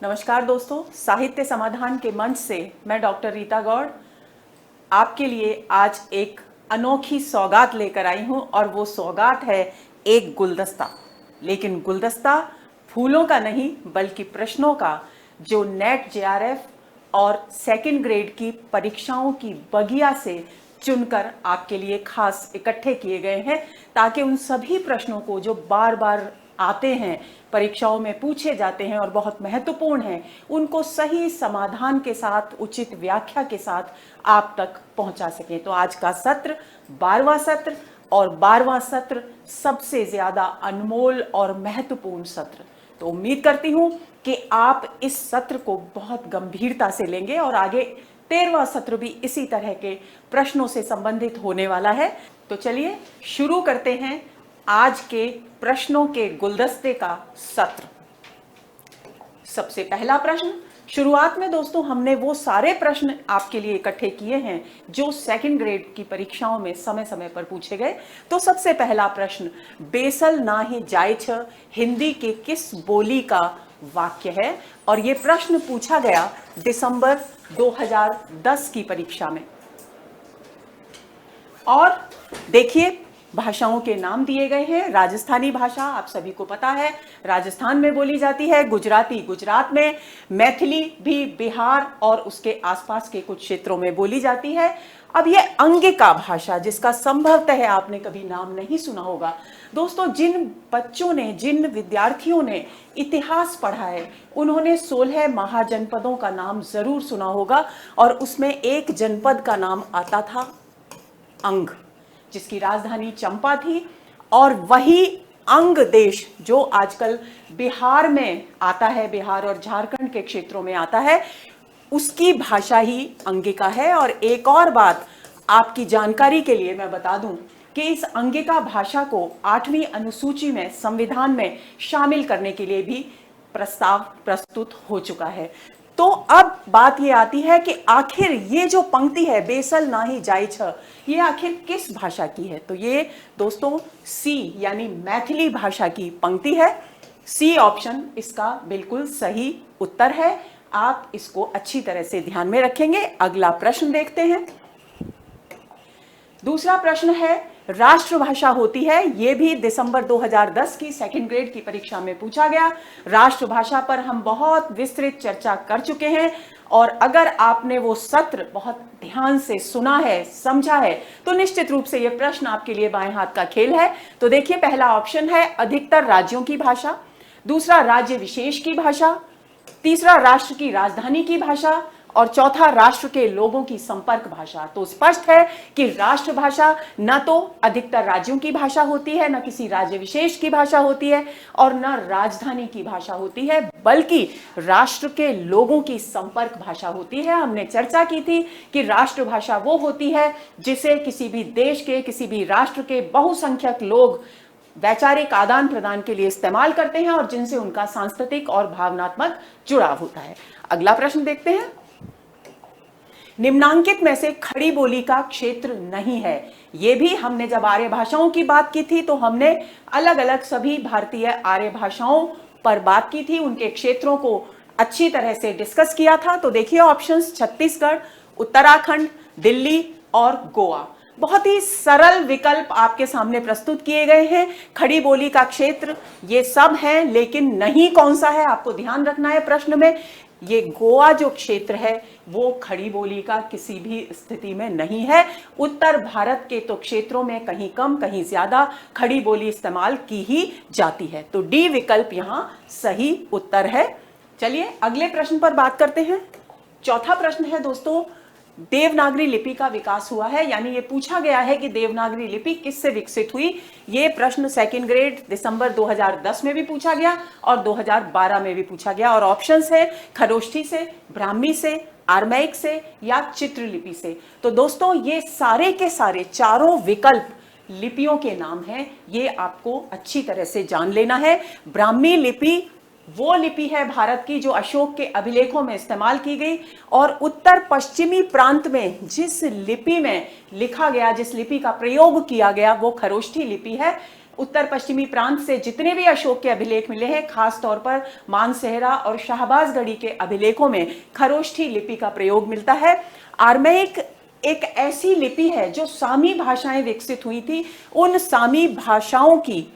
नमस्कार दोस्तों, साहित्य समाधान के मंच से मैं डॉक्टर रीता गौड़ आपके लिए आज एक अनोखी सौगात लेकर आई हूं और वो सौगात है एक गुलदस्ता। लेकिन गुलदस्ता फूलों का नहीं बल्कि प्रश्नों का, जो नेट जेआरएफ और सेकंड ग्रेड की परीक्षाओं की बगिया से चुनकर आपके लिए खास इकट्ठे किए गए हैं, ताकि उन सभी प्रश्नों को जो बार बार आते हैं, परीक्षाओं में पूछे जाते हैं और बहुत महत्वपूर्ण हैं, उनको सही समाधान के साथ, उचित व्याख्या के साथ आप तक पहुंचा सकें। तो आज का सत्र 12वां सत्र, और 12वां सत्र सबसे ज्यादा अनमोल और महत्वपूर्ण सत्र। तो उम्मीद करती हूं कि आप इस सत्र को बहुत गंभीरता से लेंगे और आगे 13वां सत्र भी इसी तरह के प्रश्नों से संबंधित होने वाला है। तो चलिए शुरू करते हैं आज के प्रश्नों के गुलदस्ते का सत्र। सबसे पहला प्रश्न, शुरुआत में दोस्तों हमने वो सारे प्रश्न आपके लिए इकट्ठे किए हैं जो सेकंड ग्रेड की परीक्षाओं में समय समय पर पूछे गए। तो सबसे पहला प्रश्न, बेसल नाही जायछ हिंदी के किस बोली का वाक्य है? और ये प्रश्न पूछा गया दिसंबर 2010 की परीक्षा में। और देखिए, भाषाओं के नाम दिए गए हैं। राजस्थानी भाषा आप सभी को पता है, राजस्थान में बोली जाती है। गुजराती गुजरात में, मैथिली भी बिहार और उसके आसपास के कुछ क्षेत्रों में बोली जाती है। अब ये अंगिका भाषा, जिसका संभवतः आपने कभी नाम नहीं सुना होगा दोस्तों, जिन बच्चों ने, जिन विद्यार्थियों ने इतिहास पढ़ा है, उन्होंने 16 महाजनपदों का नाम जरूर सुना होगा और उसमें एक जनपद का नाम आता था अंग, जिसकी राजधानी चंपा थी। और वही अंग देश जो आजकल बिहार में आता है, बिहार और झारखंड के क्षेत्रों में आता है, उसकी भाषा ही अंगिका है। और एक और बात आपकी जानकारी के लिए मैं बता दूं कि इस अंगिका भाषा को 8वीं अनुसूची में, संविधान में शामिल करने के लिए भी प्रस्ताव प्रस्तुत हो चुका है। तो अब बात ये आती है कि आखिर ये जो पंक्ति है, बेसल नाही जायछ, ये आखिर किस भाषा की है? तो ये दोस्तों सी यानी मैथिली भाषा की पंक्ति है। सी ऑप्शन इसका बिल्कुल सही उत्तर है। आप इसको अच्छी तरह से ध्यान में रखेंगे। अगला प्रश्न देखते हैं। दूसरा प्रश्न है, राष्ट्रभाषा होती है, यह भी दिसंबर 2010 की सेकंड ग्रेड की परीक्षा में पूछा गया। राष्ट्रभाषा पर हम बहुत विस्तृत चर्चा कर चुके हैं और अगर आपने वो सत्र बहुत ध्यान से सुना है, समझा है, तो निश्चित रूप से यह प्रश्न आपके लिए बाएं हाथ का खेल है। तो देखिए, पहला ऑप्शन है अधिकतर राज्यों की भाषा, दूसरा राज्य विशेष की भाषा, तीसरा राष्ट्र की राजधानी की भाषा और चौथा राष्ट्र के लोगों की संपर्क भाषा। तो स्पष्ट है कि राष्ट्रभाषा न तो अधिकतर राज्यों की भाषा होती है, न किसी राज्य विशेष की भाषा होती है और न राजधानी की भाषा होती है, बल्कि राष्ट्र के लोगों की संपर्क भाषा होती है। हमने चर्चा की थी कि राष्ट्रभाषा वो होती है जिसे किसी भी देश के, किसी भी राष्ट्र के बहुसंख्यक लोग वैचारिक आदान प्रदान के लिए इस्तेमाल करते हैं और जिनसे उनका सांस्कृतिक और भावनात्मक जुड़ाव होता है। अगला प्रश्न देखते हैं। निम्नांकित में से खड़ी बोली का क्षेत्र नहीं है। यह भी हमने जब आर्य भाषाओं की बात की थी तो हमने अलग अलग सभी भारतीय आर्य भाषाओं पर बात की थी, उनके क्षेत्रों को अच्छी तरह से डिस्कस किया था। तो देखिए ऑप्शंस, छत्तीसगढ़, उत्तराखंड, दिल्ली और गोवा। बहुत ही सरल विकल्प आपके सामने प्रस्तुत किए गए हैं। खड़ी बोली का क्षेत्र ये सब है, लेकिन नहीं कौन सा है आपको ध्यान रखना है प्रश्न में। ये गोवा जो क्षेत्र है वो खड़ी बोली का किसी भी स्थिति में नहीं है। उत्तर भारत के तो क्षेत्रों में कहीं कम कहीं ज्यादा खड़ी बोली इस्तेमाल की ही जाती है। तो डी विकल्प यहां सही उत्तर है। चलिए अगले प्रश्न पर बात करते हैं। चौथा प्रश्न है दोस्तों, देवनागरी लिपि का विकास हुआ है, यानी ये पूछा गया है कि देवनागरी लिपि किससे विकसित हुई। ये प्रश्न सेकंड ग्रेड दिसंबर 2010 में भी पूछा गया और 2012 में भी पूछा गया। और ऑप्शंस है खरोष्ठी से, ब्राह्मी से, आर्मैइक से या चित्रलिपि से। तो दोस्तों ये सारे के सारे चारों विकल्प लिपियों के नाम हैं, ये आपको अच्छी तरह से जान लेना है। ब्राह्मी लिपि वो लिपि है भारत की जो अशोक के अभिलेखों में इस्तेमाल की गई, और उत्तर पश्चिमी प्रांत में जिस लिपि में लिखा गया, जिस लिपि का प्रयोग किया गया, वो खरोष्ठी लिपि है। उत्तर पश्चिमी प्रांत से जितने भी अशोक के अभिलेख मिले हैं, खास तौर पर मानसेहरा और शाहबाजगढ़ी के अभिलेखों में खरोष्ठी लिपि का प्रयोग मिलता है। आर्मेइक एक ऐसी लिपि है जो सामी भाषाएं विकसित हुई थी, उन सामी भाषाओं की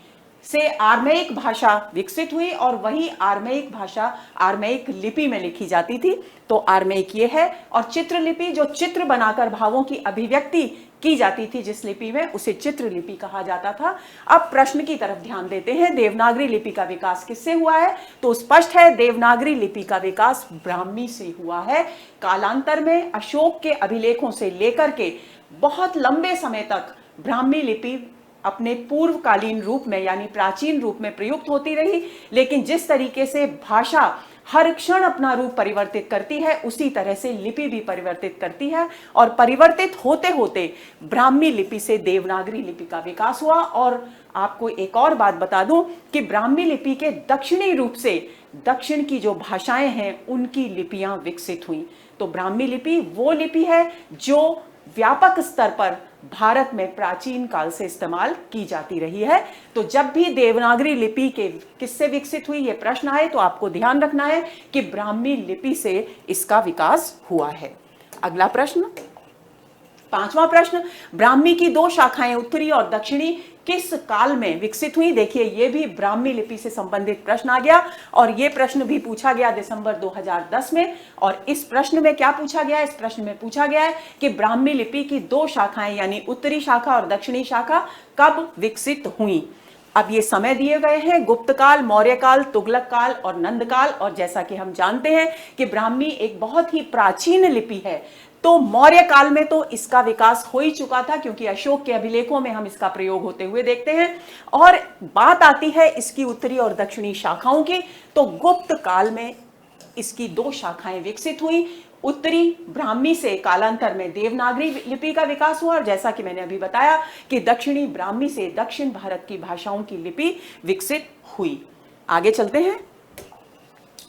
से आर्मेइक भाषा विकसित हुई और वही आर्मेइक भाषा आर्मेइक लिपि में लिखी जाती थी। तो आर्मेइक ये है, और चित्र लिपि जो चित्र बनाकर भावों की अभिव्यक्ति की जाती थी जिस लिपि में, उसे चित्र लिपि कहा जाता था। अब प्रश्न की तरफ ध्यान देते हैं, देवनागरी लिपि का विकास किससे हुआ है? तो स्पष्ट है, देवनागरी लिपि का विकास ब्राह्मी से हुआ है। कालांतर में अशोक के अभिलेखों से लेकर के बहुत लंबे समय तक ब्राह्मी लिपि अपने पूर्वकालीन रूप में यानी प्राचीन रूप में प्रयुक्त होती रही, लेकिन जिस तरीके से भाषा हर क्षण अपना रूप परिवर्तित करती है, उसी तरह से लिपि भी परिवर्तित करती है, और परिवर्तित होते होते ब्राह्मी लिपि से देवनागरी लिपि का विकास हुआ। और आपको एक और बात बता दूं कि ब्राह्मी लिपि के दक्षिणी रूप से दक्षिण की जो भाषाएं हैं उनकी लिपियां विकसित हुई। तो ब्राह्मी लिपि वो लिपि है जो व्यापक स्तर पर भारत में प्राचीन काल से इस्तेमाल की जाती रही है। तो जब भी देवनागरी लिपि के किससे विकसित हुई ये प्रश्न आए तो आपको ध्यान रखना है कि ब्राह्मी लिपि से इसका विकास हुआ है। अगला प्रश्न, पांचवा प्रश्न, ब्राह्मी की दो शाखाएं उत्तरी और दक्षिणी किस काल में विकसित हुई? देखिए, ये भी ब्राह्मी लिपि से संबंधित प्रश्न आ गया, और ये प्रश्न भी पूछा गया दिसंबर 2010 में। और इस प्रश्न में क्या पूछा गया है? इस प्रश्न में पूछा गया है कि ब्राह्मी लिपि की दो शाखाएं यानी उत्तरी शाखा और दक्षिणी शाखा कब विकसित हुई। अब ये समय दिए गए हैं, गुप्त काल, मौर्य काल, तुगलक काल और नंद काल। और जैसा कि हम जानते हैं कि ब्राह्मी एक बहुत ही प्राचीन लिपि है, तो मौर्य काल में तो इसका विकास हो ही चुका था, क्योंकि अशोक के अभिलेखों में हम इसका प्रयोग होते हुए देखते हैं। और बात आती है इसकी उत्तरी और दक्षिणी शाखाओं की, तो गुप्त काल में इसकी दो शाखाएं विकसित हुई। उत्तरी ब्राह्मी से कालांतर में देवनागरी लिपि का विकास हुआ, और जैसा कि मैंने अभी बताया कि दक्षिणी ब्राह्मी से दक्षिण भारत की भाषाओं की लिपि विकसित हुई। आगे चलते हैं।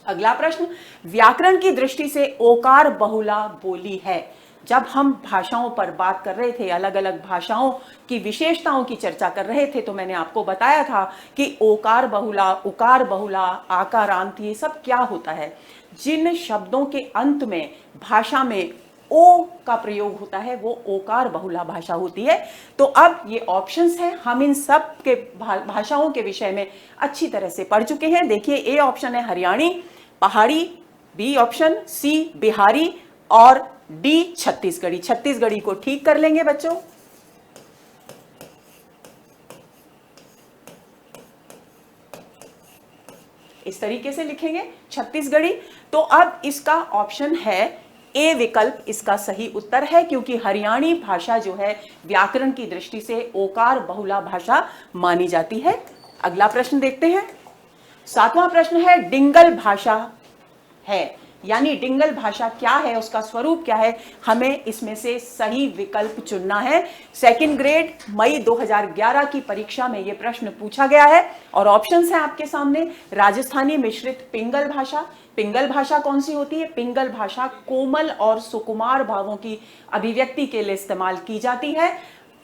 अगला प्रश्न, व्याकरण की दृष्टि से ओकार बहुला बोली है। जब हम भाषाओं पर बात कर रहे थे, अलग अलग भाषाओं की विशेषताओं की चर्चा कर रहे थे, तो मैंने आपको बताया था कि ओकार बहुला, उकार बहुला, आकारांत, ये सब क्या होता है? जिन शब्दों के अंत में भाषा में ओ का प्रयोग होता है वो ओकार बहुला भाषा होती है। तो अब ये ऑप्शंस हैं, हम इन सब के भाषाओं के विषय में अच्छी तरह से पढ़ चुके हैं। देखिए, ए ऑप्शन है हरियाणी, पहाड़ी, बी ऑप्शन, सी बिहारी और डी छत्तीसगढ़ी। छत्तीसगढ़ी को ठीक कर लेंगे बच्चों। इस तरीके से लिखेंगे छत्तीसगढ़ी। तो अब इसका ऑप्शन है ए विकल्प इसका सही उत्तर है, क्योंकि हरियाणी भाषा जो है व्याकरण की दृष्टि से ओकार बहुला भाषा मानी जाती है। अगला प्रश्न देखते हैं। सातवां प्रश्न है, डिंगल भाषा है, यानी डिंगल भाषा क्या है, उसका स्वरूप क्या है? हमें इसमें से सही विकल्प चुनना है। सेकंड ग्रेड मई 2011 की परीक्षा में यह प्रश्न पूछा गया है, और ऑप्शंस हैं आपके सामने। राजस्थानी मिश्रित पिंगल भाषा। पिंगल भाषा कौन सी होती है? पिंगल भाषा कोमल और सुकुमार भावों की अभिव्यक्ति के लिए इस्तेमाल की जाती है।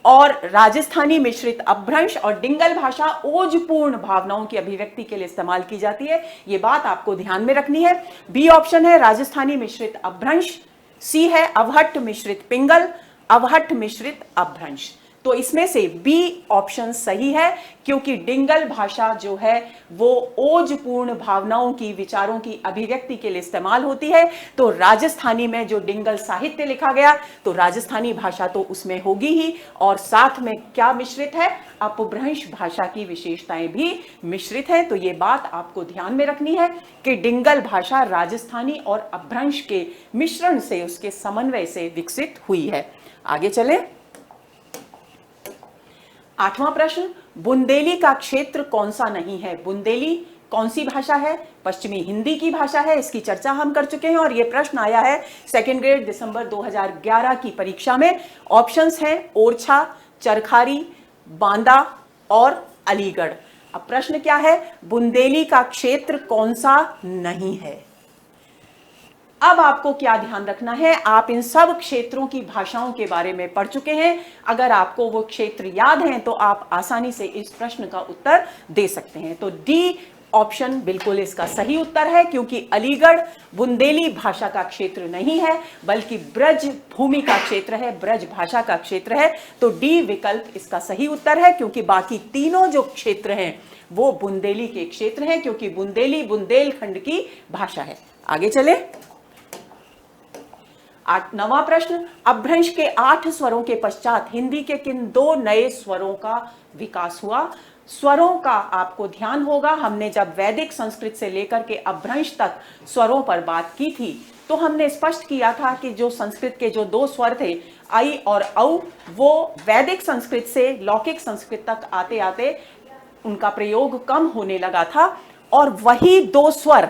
और राजस्थानी मिश्रित अपभ्रंश और डिंगल भाषा ओजपूर्ण भावनाओं की अभिव्यक्ति के लिए इस्तेमाल की जाती है। यह बात आपको ध्यान में रखनी है। बी ऑप्शन है राजस्थानी मिश्रित अपभ्रंश, सी है अवहट्ट मिश्रित पिंगल, अवहट्ट मिश्रित अपभ्रंश। तो इसमें से बी ऑप्शन सही है, क्योंकि डिंगल भाषा जो है वो ओजपूर्ण भावनाओं की, विचारों की अभिव्यक्ति के लिए इस्तेमाल होती है। तो राजस्थानी में जो डिंगल साहित्य लिखा गया, तो राजस्थानी भाषा तो उसमें होगी ही, और साथ में क्या मिश्रित है? अपभ्रंश भाषा की विशेषताएं भी मिश्रित है। तो ये बात आपको ध्यान में रखनी है कि डिंगल भाषा राजस्थानी और अपभ्रंश के मिश्रण से, उसके समन्वय से विकसित हुई है। आगे चलें। आठवां प्रश्न, बुंदेली का क्षेत्र कौन सा नहीं है? बुंदेली कौन सी भाषा है? पश्चिमी हिंदी की भाषा है, इसकी चर्चा हम कर चुके हैं, और यह प्रश्न आया है सेकंड ग्रेड दिसंबर 2011 की परीक्षा में। ऑप्शंस हैं ओरछा, चरखारी, बांदा और अलीगढ़। अब प्रश्न क्या है? बुंदेली का क्षेत्र कौन सा नहीं है? अब आपको क्या ध्यान रखना है, आप इन सब क्षेत्रों की भाषाओं के बारे में पढ़ चुके हैं। अगर आपको वो क्षेत्र याद हैं तो आप आसानी से इस प्रश्न का उत्तर दे सकते हैं। तो डी ऑप्शन बिल्कुल इसका सही उत्तर है, क्योंकि अलीगढ़ बुंदेली भाषा का क्षेत्र नहीं है बल्कि ब्रज भूमि का क्षेत्र है, ब्रज भाषा का क्षेत्र है। तो डी विकल्प इसका सही उत्तर है, क्योंकि बाकी तीनों जो क्षेत्र हैं वो बुंदेली के क्षेत्र हैं, क्योंकि बुंदेली बुंदेलखंड की भाषा है। आगे चले, 9वां प्रश्न, अपभ्रंश के 8 स्वरों के पश्चात हिंदी के किन 2 नए स्वरों का विकास हुआ? स्वरों का आपको ध्यान होगा, हमने जब वैदिक संस्कृत से लेकर के अपभ्रंश तक स्वरों पर बात की थी तो हमने स्पष्ट किया था कि जो संस्कृत के जो 2 स्वर थे आई और औ, वो वैदिक संस्कृत से लौकिक संस्कृत तक आते आते उनका प्रयोग कम होने लगा था, और वही 2 स्वर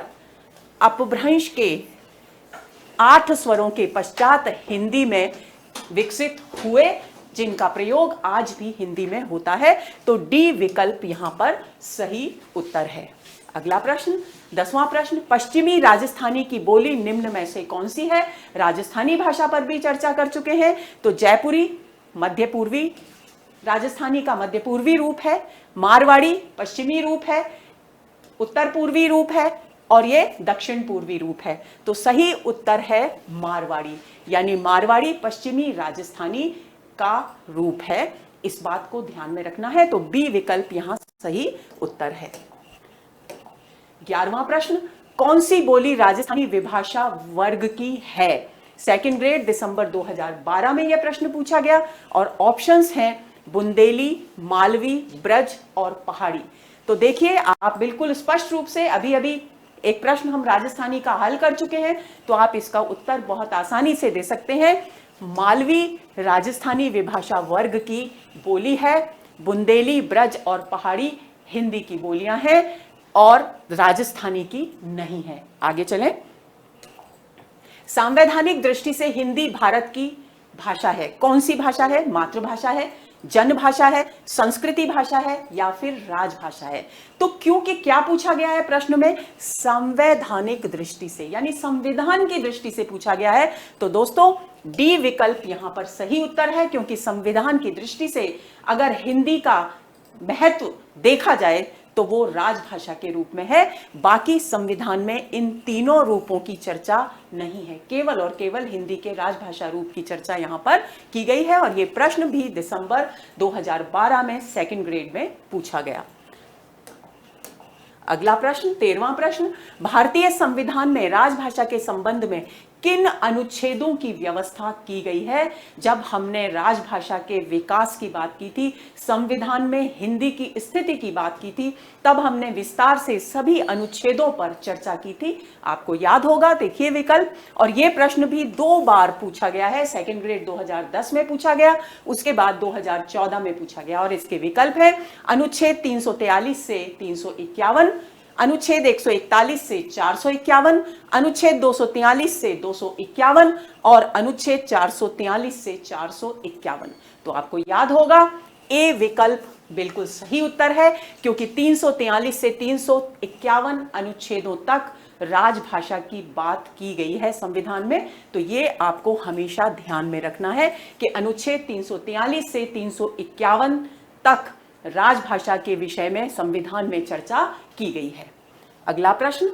अपभ्रंश के 8 स्वरों के पश्चात हिंदी में विकसित हुए, जिनका प्रयोग आज भी हिंदी में होता है। तो डी विकल्प यहां पर सही उत्तर है। अगला प्रश्न, 10वां प्रश्न, पश्चिमी राजस्थानी की बोली निम्न में से कौन सी है? राजस्थानी भाषा पर भी चर्चा कर चुके हैं। तो जयपुरी मध्य पूर्वी राजस्थानी का मध्य पूर्वी रूप है, मारवाड़ी पश्चिमी रूप है, उत्तर पूर्वी रूप है, और ये दक्षिण पूर्वी रूप है। तो सही उत्तर है मारवाड़ी, यानी मारवाड़ी पश्चिमी राजस्थानी का रूप है। इस बात को ध्यान में रखना है। तो बी विकल्प यहां सही उत्तर है। 11वां प्रश्न, कौन सी बोली राजस्थानी विभाषा वर्ग की है? सेकंड ग्रेड दिसंबर 2012 में यह प्रश्न पूछा गया, और ऑप्शंस हैं बुंदेली, मालवी, ब्रज और पहाड़ी। तो देखिए, आप बिल्कुल स्पष्ट रूप से अभी एक प्रश्न हम राजस्थानी का हल कर चुके हैं, तो आप इसका उत्तर बहुत आसानी से दे सकते हैं। मालवी राजस्थानी विभाषा वर्ग की बोली है, बुंदेली, ब्रज और पहाड़ी हिंदी की बोलियां हैं और राजस्थानी की नहीं है। आगे चलें, संवैधानिक दृष्टि से हिंदी भारत की भाषा है। कौन सी भाषा है? मातृभाषा है, जन भाषा है, संस्कृति भाषा है, या फिर राजभाषा है? तो क्योंकि क्या पूछा गया है प्रश्न में? संवैधानिक दृष्टि से, यानी संविधान की दृष्टि से पूछा गया है। तो दोस्तों डी विकल्प यहां पर सही उत्तर है, क्योंकि संविधान की दृष्टि से अगर हिंदी का महत्व देखा जाए तो वो राजभाषा के रूप में है। बाकी संविधान में इन तीनों रूपों की चर्चा नहीं है, केवल और केवल हिंदी के राजभाषा रूप की चर्चा यहां पर की गई है, और ये प्रश्न भी दिसंबर 2012 में सेकंड ग्रेड में पूछा गया। अगला प्रश्न, 13वां प्रश्न, भारतीय संविधान में राजभाषा के संबंध में किन अनुच्छेदों की व्यवस्था की गई है? जब हमने राजभाषा के विकास की बात की थी, संविधान में हिंदी की स्थिति की बात की थी, तब हमने विस्तार से सभी अनुच्छेदों पर चर्चा की थी। आपको याद होगा, देखिए विकल्प, और यह प्रश्न भी 2 बार पूछा गया है। सेकंड ग्रेड 2010 में पूछा गया, उसके बाद 2014 में पूछा गया, और इसके विकल्प है अनुच्छेद 343 से 351, अनुच्छेद 141 से 451, अनुच्छेद 243 से 251 और अनुच्छेद 443 से 451। तो आपको याद होगा ए विकल्प बिल्कुल सही उत्तर है, क्योंकि 343 से 351 अनुच्छेदों तक राजभाषा की बात की गई है संविधान में। तो ये आपको हमेशा ध्यान में रखना है कि अनुच्छेद 343 से 351 तक राजभाषा के विषय में संविधान में चर्चा की गई है। अगला प्रश्न,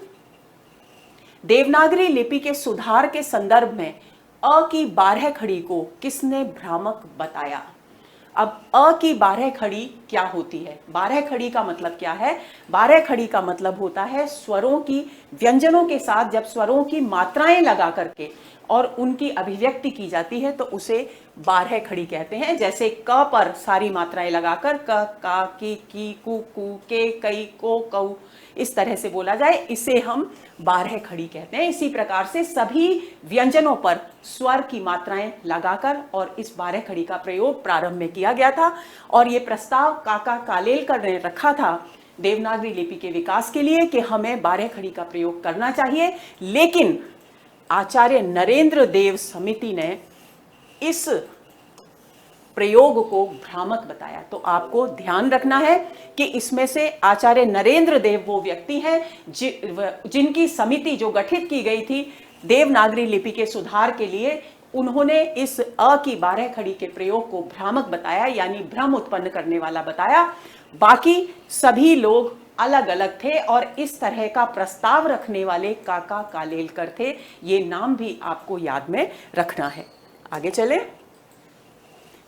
देवनागरी लिपि के सुधार के संदर्भ में अ की 12 खड़ी को किसने भ्रामक बताया? अब अ की 12 खड़ी क्या होती है? 12 खड़ी का मतलब क्या है? 12 खड़ी का मतलब होता है स्वरों की, व्यंजनों के साथ जब स्वरों की मात्राएं लगा करके और उनकी अभिव्यक्ति की जाती है तो उसे 12 खड़ी कहते हैं। जैसे क पर सारी मात्राएं लगाकर क, का, की, कु, के, कई, को, कऊ, इस तरह से बोला जाए, इसे हम 12 खड़ी कहते हैं। इसी प्रकार से सभी व्यंजनों पर स्वर की मात्राएं लगाकर और इस 12 खड़ी का प्रयोग प्रारंभ में किया गया था, और ये प्रस्ताव काका कालेलकर ने रखा था देवनागरी लिपि के विकास के लिए कि हमें 12 खड़ी का प्रयोग करना चाहिए। लेकिन आचार्य नरेंद्र देव समिति ने इस प्रयोग को भ्रामक बताया। तो आपको ध्यान रखना है कि इसमें से आचार्य नरेंद्र देव वो व्यक्ति हैं जिनकी समिति जो गठित की गई थी देवनागरी लिपि के सुधार के लिए उन्होंने इस अ की 12 खड़ी के प्रयोग को भ्रामक बताया, यानी भ्रम उत्पन्न करने वाला बताया। बाकी सभी लोग अलग अलग थे और इस तरह का प्रस्ताव रखने वाले काका कालेलकर थे। ये नाम भी आपको याद में रखना है। आगे चले।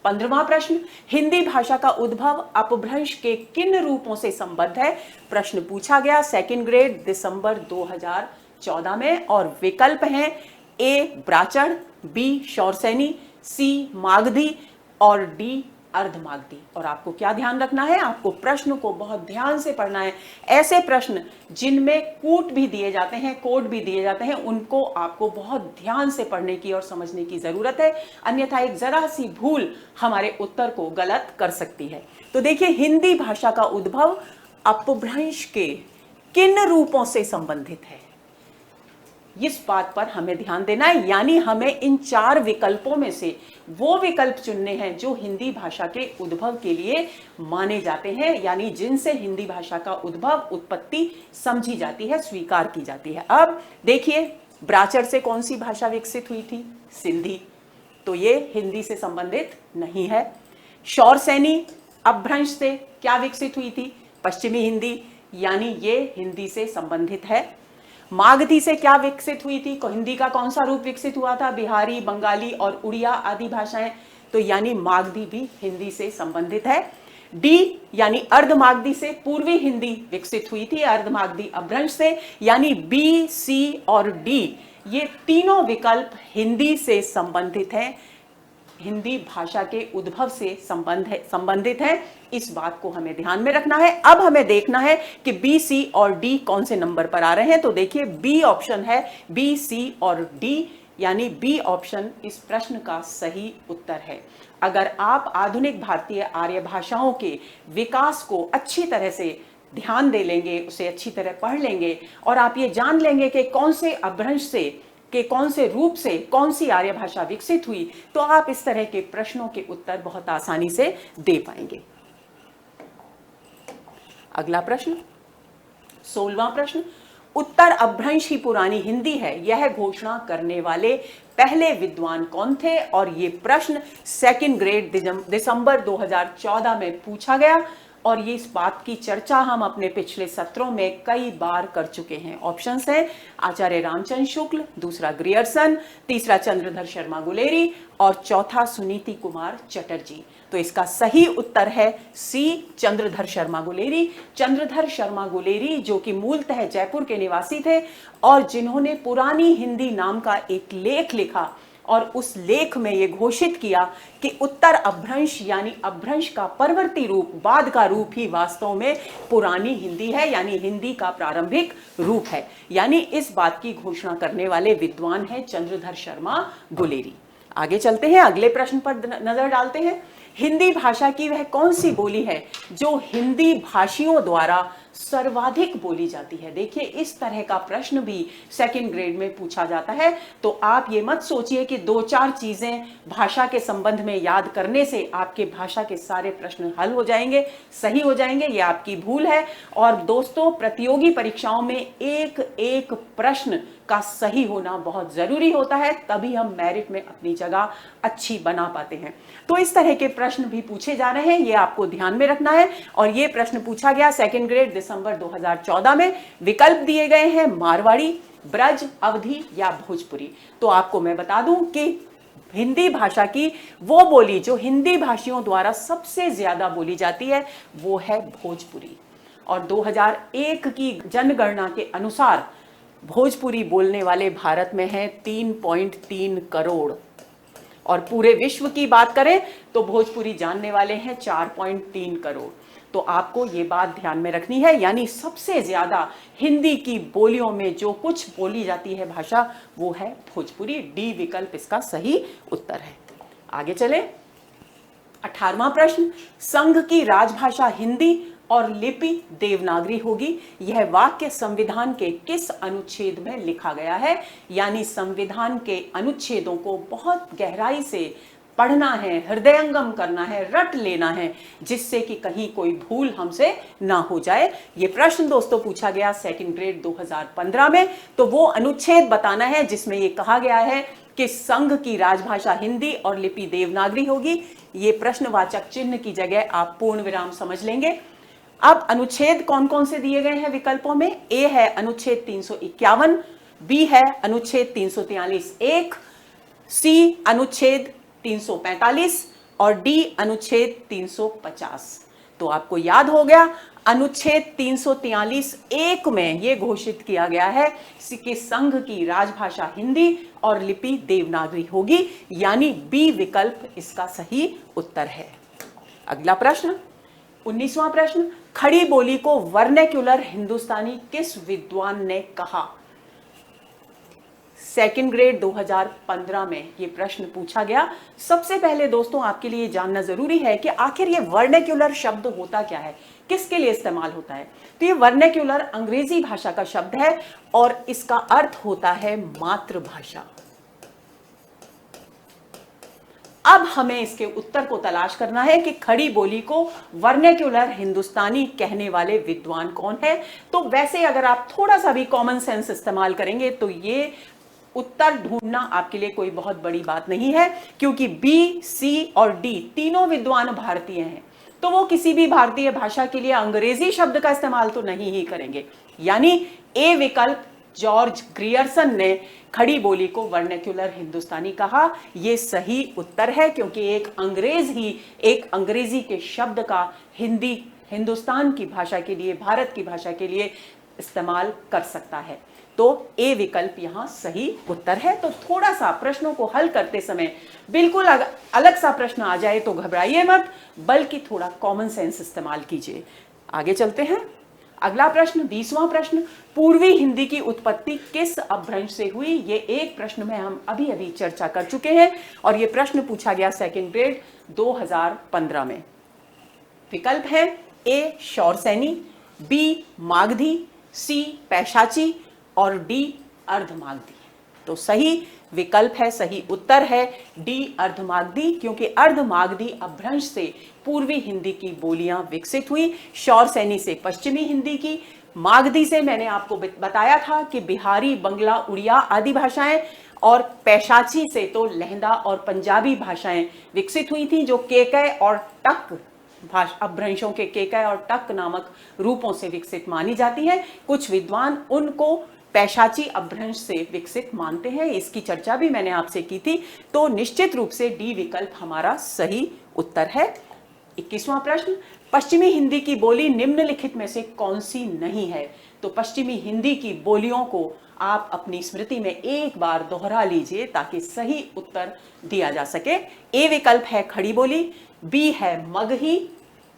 15वां प्रश्न, हिंदी भाषा का उद्भव अपभ्रंश के किन रूपों से संबद्ध है? प्रश्न पूछा गया 2nd ग्रेड दिसंबर 2014 में और विकल्प हैं ए ब्राचड़, बी शौरसैनी, सी मागधी और डी अर्धमागधी। और आपको क्या ध्यान रखना है, आपको प्रश्न को बहुत ध्यान से पढ़ना है। ऐसे प्रश्न जिनमें कूट भी दिए जाते हैं, कोड भी दिए जाते हैं, उनको आपको बहुत ध्यान से पढ़ने की और समझने की जरूरत है, अन्यथा एक जरा सी भूल हमारे उत्तर को गलत कर सकती है। तो देखिए, हिंदी भाषा का उद्भव अपभ्रंश के किन रूपों से संबंधित है, इस बात पर हमें ध्यान देना है। यानी हमें इन 4 विकल्पों में से वो विकल्प चुनने हैं जो हिंदी भाषा के उद्भव के लिए माने जाते हैं, यानी जिनसे हिंदी भाषा का उद्भव, उत्पत्ति समझी जाती है, स्वीकार की जाती है। अब देखिए, ब्राचड़ से कौन सी भाषा विकसित हुई थी? सिंधी, तो ये हिंदी से संबंधित नहीं है। शौरसैनी अपभ्रंश से क्या विकसित हुई थी? पश्चिमी हिंदी, यानी ये हिंदी से संबंधित है। मागधी से क्या विकसित हुई थी? हिंदी का कौन सा रूप विकसित हुआ था? बिहारी, बंगाली और उड़िया आदि भाषाएं, तो यानी मागधी भी हिंदी से संबंधित है। डी यानी अर्धमागधी से पूर्वी हिंदी विकसित हुई थी, अर्धमागधी अपभ्रंश से, यानी बी, सी और डी ये तीनों विकल्प हिंदी से संबंधित हैं, हिंदी भाषा के उद्भव से संबंधित है। इस बात को हमें ध्यान में रखना है। अब हमें देखना है कि बी, सी और डी कौन से नंबर पर आ रहे हैं। तो देखिए, बी ऑप्शन है, बी, सी और डी, यानी बी ऑप्शन इस प्रश्न का सही उत्तर है। अगर आप आधुनिक भारतीय आर्य भाषाओं के विकास को अच्छी तरह से ध्यान दे लेंगे, उसे अच्छी तरह पढ़ लेंगे और आप ये जान लेंगे कि कौन से अपभ्रंश से, के कौन से रूप से कौन सी आर्य भाषा विकसित हुई, तो आप इस तरह के प्रश्नों के उत्तर बहुत आसानी से दे पाएंगे। अगला प्रश्न, 16वां प्रश्न, उत्तर अपभ्रंश ही पुरानी हिंदी है, यह घोषणा करने वाले पहले विद्वान कौन थे? और ये प्रश्न 2nd ग्रेड दिसंबर 2014 में पूछा गया और ये इस बात की चर्चा हम अपने पिछले सत्रों में कई बार कर चुके हैं। ऑप्शंस हैं आचार्य रामचंद्र शुक्ल, दूसरा ग्रियर्सन, तीसरा चंद्रधर शर्मा गुलेरी और चौथा सुनीति कुमार चटर्जी। तो इसका सही उत्तर है सी, चंद्रधर शर्मा गुलेरी। चंद्रधर शर्मा गुलेरी जो कि मूलतः जयपुर के निवासी थे और जिन्होंने पुरानी हिंदी नाम का एक लेख लिखा और उस लेख में यह घोषित किया कि उत्तर अपभ्रंश यानी अपभ्रंश का परवर्ती रूप, बाद का रूप ही वास्तव में पुरानी हिंदी है, यानी हिंदी का प्रारंभिक रूप है। यानी इस बात की घोषणा करने वाले विद्वान हैं चंद्रधर शर्मा गुलेरी। आगे चलते हैं, अगले प्रश्न पर नजर डालते हैं। हिंदी भाषा की वह कौन सी बोली है जो हिंदी भाषियों द्वारा सर्वाधिक बोली जाती है? देखिए, इस तरह का प्रश्न भी 2nd ग्रेड में पूछा जाता है। तो आप ये मत सोचिए कि 2-4 चीजें भाषा के संबंध में याद करने से आपके भाषा के सारे प्रश्न हल हो जाएंगे, सही हो जाएंगे। ये आपकी भूल है। और दोस्तों, प्रतियोगी परीक्षाओं में एक एक प्रश्न का सही होना बहुत जरूरी होता है, तभी हम मेरिट में अपनी जगह अच्छी बना पाते हैं। तो इस तरह के प्रश्न भी पूछे जा रहे हैं, ये आपको ध्यान में रखना है। और ये प्रश्न पूछा गया 2nd ग्रेड दिसंबर 2014 में। विकल्प दिए गए हैं मारवाड़ी, ब्रज, अवधी या भोजपुरी। तो आपको मैं बता दूं कि हिंदी भाषा की वो बोली जो हिंदी भाषियों द्वारा सबसे ज्यादा बोली जाती है वो है भोजपुरी। और 2001 की जनगणना के अनुसार भोजपुरी बोलने वाले भारत में हैं 3.3 करोड़ और पूरे विश्व की बात करें तो भोजपुरी जानने वाले हैं 4.3 करोड़। तो आपको ये बात ध्यान में रखनी है, यानी सबसे ज्यादा हिंदी की बोलियों में जो कुछ बोली जाती है भाषा वो है भोजपुरी। डी विकल्प इसका सही उत्तर है। आगे चले, 18वां प्रश्न, संघ की राजभाषा हिंदी और लिपि देवनागरी होगी, यह वाक्य संविधान के किस अनुच्छेद में लिखा गया है? यानी संविधान के अनुच्छेदों को बहुत गहराई से पढ़ना है, हृदयंगम करना है, रट लेना है, जिससे कि कहीं कोई भूल हमसे ना हो जाए। ये प्रश्न दोस्तों पूछा गया सेकंड ग्रेड 2015 में। तो वो अनुच्छेद बताना है जिसमें ये कहा गया है कि संघ की राजभाषा हिंदी और लिपि देवनागरी होगी। ये प्रश्नवाचक चिन्ह की जगह आप पूर्ण विराम समझ लेंगे। अब अनुच्छेद कौन कौन से दिए गए हैं विकल्पों में? ए है अनुच्छेद 351, बी है अनुच्छेद 343(1), सी अनुच्छेद 345 और डी अनुच्छेद 350। तो आपको याद हो गया, अनुच्छेद 343(1) में यह घोषित किया गया है कि संघ की राजभाषा हिंदी और लिपि देवनागरी होगी, यानी बी विकल्प इसका सही उत्तर है। अगला प्रश्न, 19वां प्रश्न, खड़ी बोली को वर्नेक्युलर हिंदुस्तानी किस विद्वान ने कहा? सेकंड ग्रेड 2015 में यह प्रश्न पूछा गया। सबसे पहले दोस्तों आपके लिए जानना जरूरी है कि आखिर यह वर्नेक्युलर शब्द होता क्या है, किसके लिए इस्तेमाल होता है। तो ये वर्नेक्युलर अंग्रेजी भाषा का शब्द है और इसका अर्थ होता है मातृभाषा। अब हमें इसके उत्तर को तलाश करना है कि खड़ी बोली को वर्नेक्युलर हिंदुस्तानी कहने वाले विद्वान कौन है। तो वैसे अगर आप थोड़ा सा भी कॉमन सेंस इस्तेमाल करेंगे तो ये उत्तर ढूंढना आपके लिए कोई बहुत बड़ी बात नहीं है, क्योंकि बी, सी और डी तीनों विद्वान भारतीय हैं, तो वो किसी भी भारतीय भाषा के लिए अंग्रेजी शब्द का इस्तेमाल तो नहीं ही करेंगे। यानी ए विकल्प, जॉर्ज ग्रियर्सन ने खड़ी बोली को वर्नेक्युलर हिंदुस्तानी कहा, यह सही उत्तर है, क्योंकि एक अंग्रेज ही एक अंग्रेजी के शब्द का हिंदुस्तान की भाषा के लिए, भारत की भाषा के लिए इस्तेमाल कर सकता है। तो ए विकल्प यहां सही उत्तर है। तो थोड़ा सा प्रश्नों को हल करते समय बिल्कुल अलग सा प्रश्न आ जाए तो घबराइए मत, बल्कि थोड़ा कॉमन सेंस इस्तेमाल कीजिए। आगे चलते हैं। अगला प्रश्न, 20वां प्रश्न, पूर्वी हिंदी की उत्पत्ति किस अपभ्रंश से हुई? ये एक प्रश्न में हम अभी अभी चर्चा कर चुके हैं और ये प्रश्न पूछा गया सेकंड ग्रेड 2015 में। विकल्प है ए शौरसैनी, बी मागधी, सी पैशाची और डी अर्धमागधी। तो सही विकल्प है, सही उत्तर है डी अर्धमागधी, क्योंकि अर्धमागधी अपभ्रंश से पूर्वी हिंदी की बोलियां विकसित हुई, शौरसैनी से पश्चिमी हिंदी की, मागधी से मैंने आपको बताया था कि बिहारी, बंगला, उड़िया आदि भाषाएं, और पैशाची से तो लहंदा और पंजाबी भाषाएं विकसित हुई थी, जो केकय और टक अपभ्रंशों के केकय और टक नामक रूपों से विकसित मानी जाती हैं। कुछ विद्वान उनको पैशाची अपभ्रंश से विकसित मानते हैं, इसकी चर्चा भी मैंने आपसे की थी। तो निश्चित रूप से डी विकल्प हमारा सही उत्तर है। 21वां प्रश्न, पश्चिमी हिंदी की बोली निम्नलिखित में से कौन सी नहीं है? तो पश्चिमी हिंदी की बोलियों को आप अपनी स्मृति में एक बार दोहरा लीजिए ताकि सही उत्तर दिया जा सके। ए विकल्प है खड़ी बोली, बी है मगही,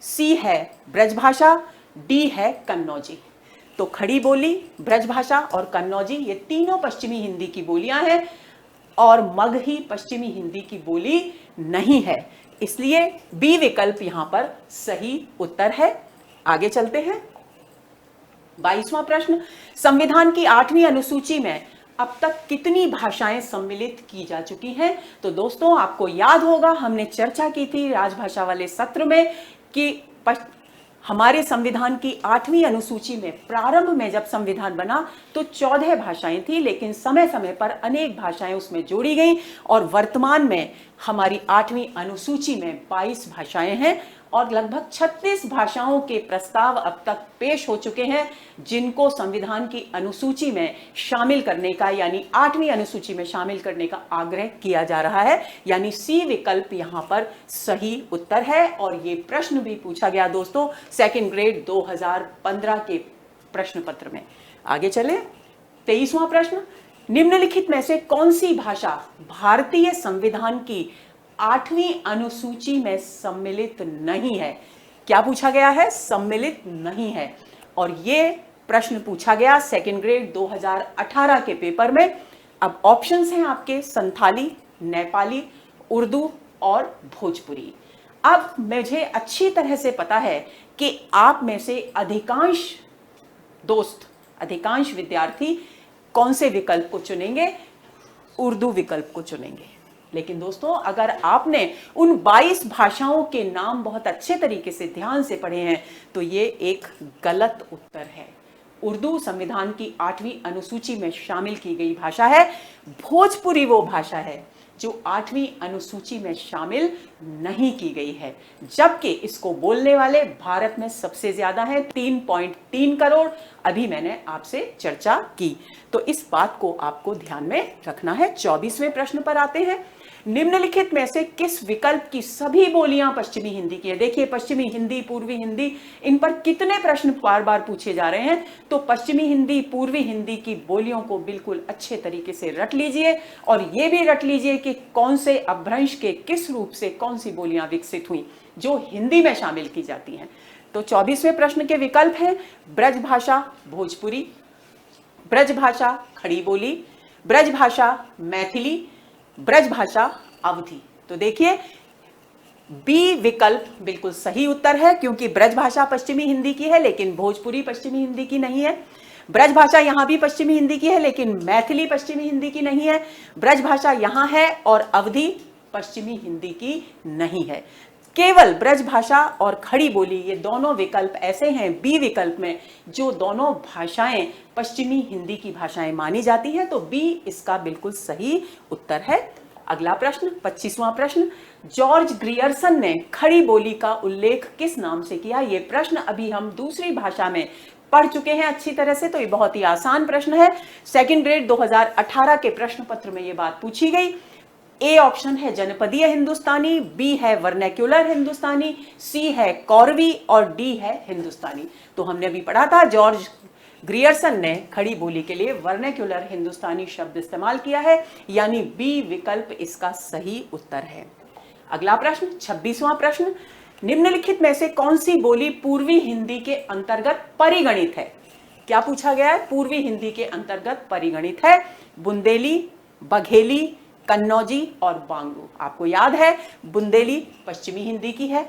सी है ब्रजभाषा, डी है कन्नौजी। तो खड़ी बोली, ब्रजभाषा और कन्नौजी ये तीनों पश्चिमी हिंदी की बोलियां हैं और मगही पश्चिमी हिंदी की बोली नहीं है, इसलिए बी विकल्प यहां पर सही उत्तर है। आगे चलते हैं। 22वां प्रश्न, संविधान की 8वीं अनुसूची में अब तक कितनी भाषाएं सम्मिलित की जा चुकी हैं? तो दोस्तों आपको याद होगा, हमने चर्चा की थी राजभाषा वाले सत्र में कि हमारे संविधान की 8वीं अनुसूची में प्रारंभ में जब संविधान बना तो 14 भाषाएं थी, लेकिन समय समय पर अनेक भाषाएं उसमें जोड़ी गई और वर्तमान में हमारी 8वीं अनुसूची में 22 भाषाएं हैं और लगभग 36 भाषाओं के प्रस्ताव अब तक पेश हो चुके हैं, जिनको संविधान की अनुसूची में शामिल करने का, यानी 8वीं अनुसूची में शामिल करने का आग्रह किया जा रहा है। यानी सी विकल्प यहां पर सही उत्तर है और ये प्रश्न भी पूछा गया दोस्तों सेकंड ग्रेड 2015 के प्रश्न पत्र में। आगे चले। 23वां प्रश्न, निम्नलिखित में से कौन सी भाषा भारतीय संविधान की 8वीं अनुसूची में सम्मिलित नहीं है? क्या पूछा गया है? सम्मिलित नहीं है। और ये प्रश्न पूछा गया सेकंड ग्रेड 2018 के पेपर में। अब ऑप्शंस हैं आपके संथाली, नेपाली, उर्दू और भोजपुरी। अब मुझे अच्छी तरह से पता है कि आप में से अधिकांश दोस्त, अधिकांश विद्यार्थी कौन से विकल्प को चुनेंगे? उर्दू विकल्प को चुनेंगे। लेकिन दोस्तों अगर आपने उन 22 भाषाओं के नाम बहुत अच्छे तरीके से ध्यान से पढ़े हैं तो ये एक गलत उत्तर है। उर्दू संविधान की 8वीं अनुसूची में शामिल की गई भाषा है। भोजपुरी वो भाषा है जो 8वीं अनुसूची में शामिल नहीं की गई है, जबकि इसको बोलने वाले भारत में सबसे ज्यादा हैं, 3.3 करोड़। अभी मैंने आपसे चर्चा की, तो इस बात को आपको ध्यान में रखना है। 24वें प्रश्न पर आते हैं। निम्नलिखित में से किस विकल्प की सभी बोलियां पश्चिमी हिंदी की है? देखिए, पश्चिमी हिंदी, पूर्वी हिंदी, इन पर कितने प्रश्न बार बार पूछे जा रहे हैं। तो पश्चिमी हिंदी, पूर्वी हिंदी की बोलियों को बिल्कुल अच्छे तरीके से रट लीजिए और यह भी रट लीजिए कि कौन से अपभ्रंश के किस रूप से कौन सी बोलियां विकसित हुई जो हिंदी में शामिल की जाती हैं। तो 24वें प्रश्न के विकल्प हैं ब्रज भाषा भोजपुरी, ब्रज भाषा खड़ी बोली, ब्रज भाषा मैथिली, ब्रज भाषा अवधी। तो देखिए, बी विकल्प बिल्कुल सही उत्तर है, क्योंकि ब्रज भाषा पश्चिमी हिंदी की है लेकिन भोजपुरी पश्चिमी हिंदी की नहीं है। ब्रज भाषा यहां भी पश्चिमी हिंदी की है लेकिन मैथिली पश्चिमी हिंदी की नहीं है। ब्रज भाषा यहां है और अवधी पश्चिमी हिंदी की नहीं है। केवल ब्रज भाषा और खड़ी बोली, ये दोनों विकल्प ऐसे हैं बी विकल्प में जो दोनों भाषाएं पश्चिमी हिंदी की भाषाएं मानी जाती हैं। तो बी इसका बिल्कुल सही उत्तर है। अगला प्रश्न, 25वां प्रश्न। जॉर्ज ग्रियर्सन ने खड़ी बोली का उल्लेख किस नाम से किया? ये प्रश्न अभी हम दूसरी भाषा में पढ़ चुके हैं अच्छी तरह से, तो ये बहुत ही आसान प्रश्न है। सेकंड ग्रेड 2018 के प्रश्न पत्र में ये बात पूछी गई। ए ऑप्शन है जनपदीय हिंदुस्तानी, बी है वर्नैक्युलर हिंदुस्तानी, सी है कौरवी और डी है हिंदुस्तानी। तो हमने अभी पढ़ा था जॉर्ज ग्रियर्सन ने खड़ी बोली के लिए वर्नैक्युलर हिंदुस्तानी शब्द इस्तेमाल किया है, यानी बी विकल्प इसका सही उत्तर है। अगला प्रश्न, 26वां प्रश्न। निम्नलिखित में से कौन सी बोली पूर्वी हिंदी के अंतर्गत परिगणित है? क्या पूछा गया है? पूर्वी हिंदी के अंतर्गत परिगणित है। बुंदेली, बघेली, कन्नौजी और बांग्रू। आपको याद है बुंदेली पश्चिमी हिंदी की है,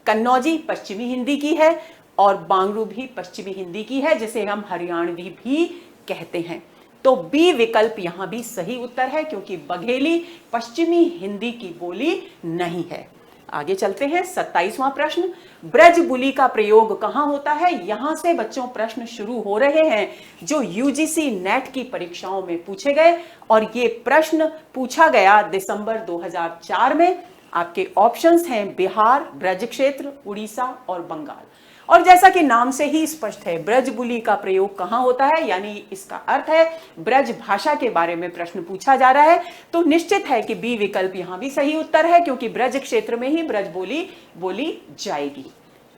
कन्नौजी पश्चिमी हिंदी की है और बांग्रू भी पश्चिमी हिंदी की है, जिसे हम हरियाणवी भी कहते हैं। तो बी विकल्प यहां भी सही उत्तर है, क्योंकि बघेली पश्चिमी हिंदी की बोली नहीं है। आगे चलते हैं, 27वां प्रश्न। ब्रज बोली का प्रयोग कहां होता है? यहां से बच्चों प्रश्न शुरू हो रहे हैं जो यूजीसी नेट की परीक्षाओं में पूछे गए, और ये प्रश्न पूछा गया दिसंबर 2004 में। आपके ऑप्शंस हैं बिहार, ब्रज क्षेत्र, उड़ीसा और बंगाल। और जैसा कि नाम से ही स्पष्ट है, ब्रज बोली का प्रयोग कहां होता है, यानी इसका अर्थ है ब्रज भाषा के बारे में प्रश्न पूछा जा रहा है। तो निश्चित है कि बी विकल्प यहां भी सही उत्तर है, क्योंकि ब्रज क्षेत्र में ही ब्रज बोली बोली जाएगी।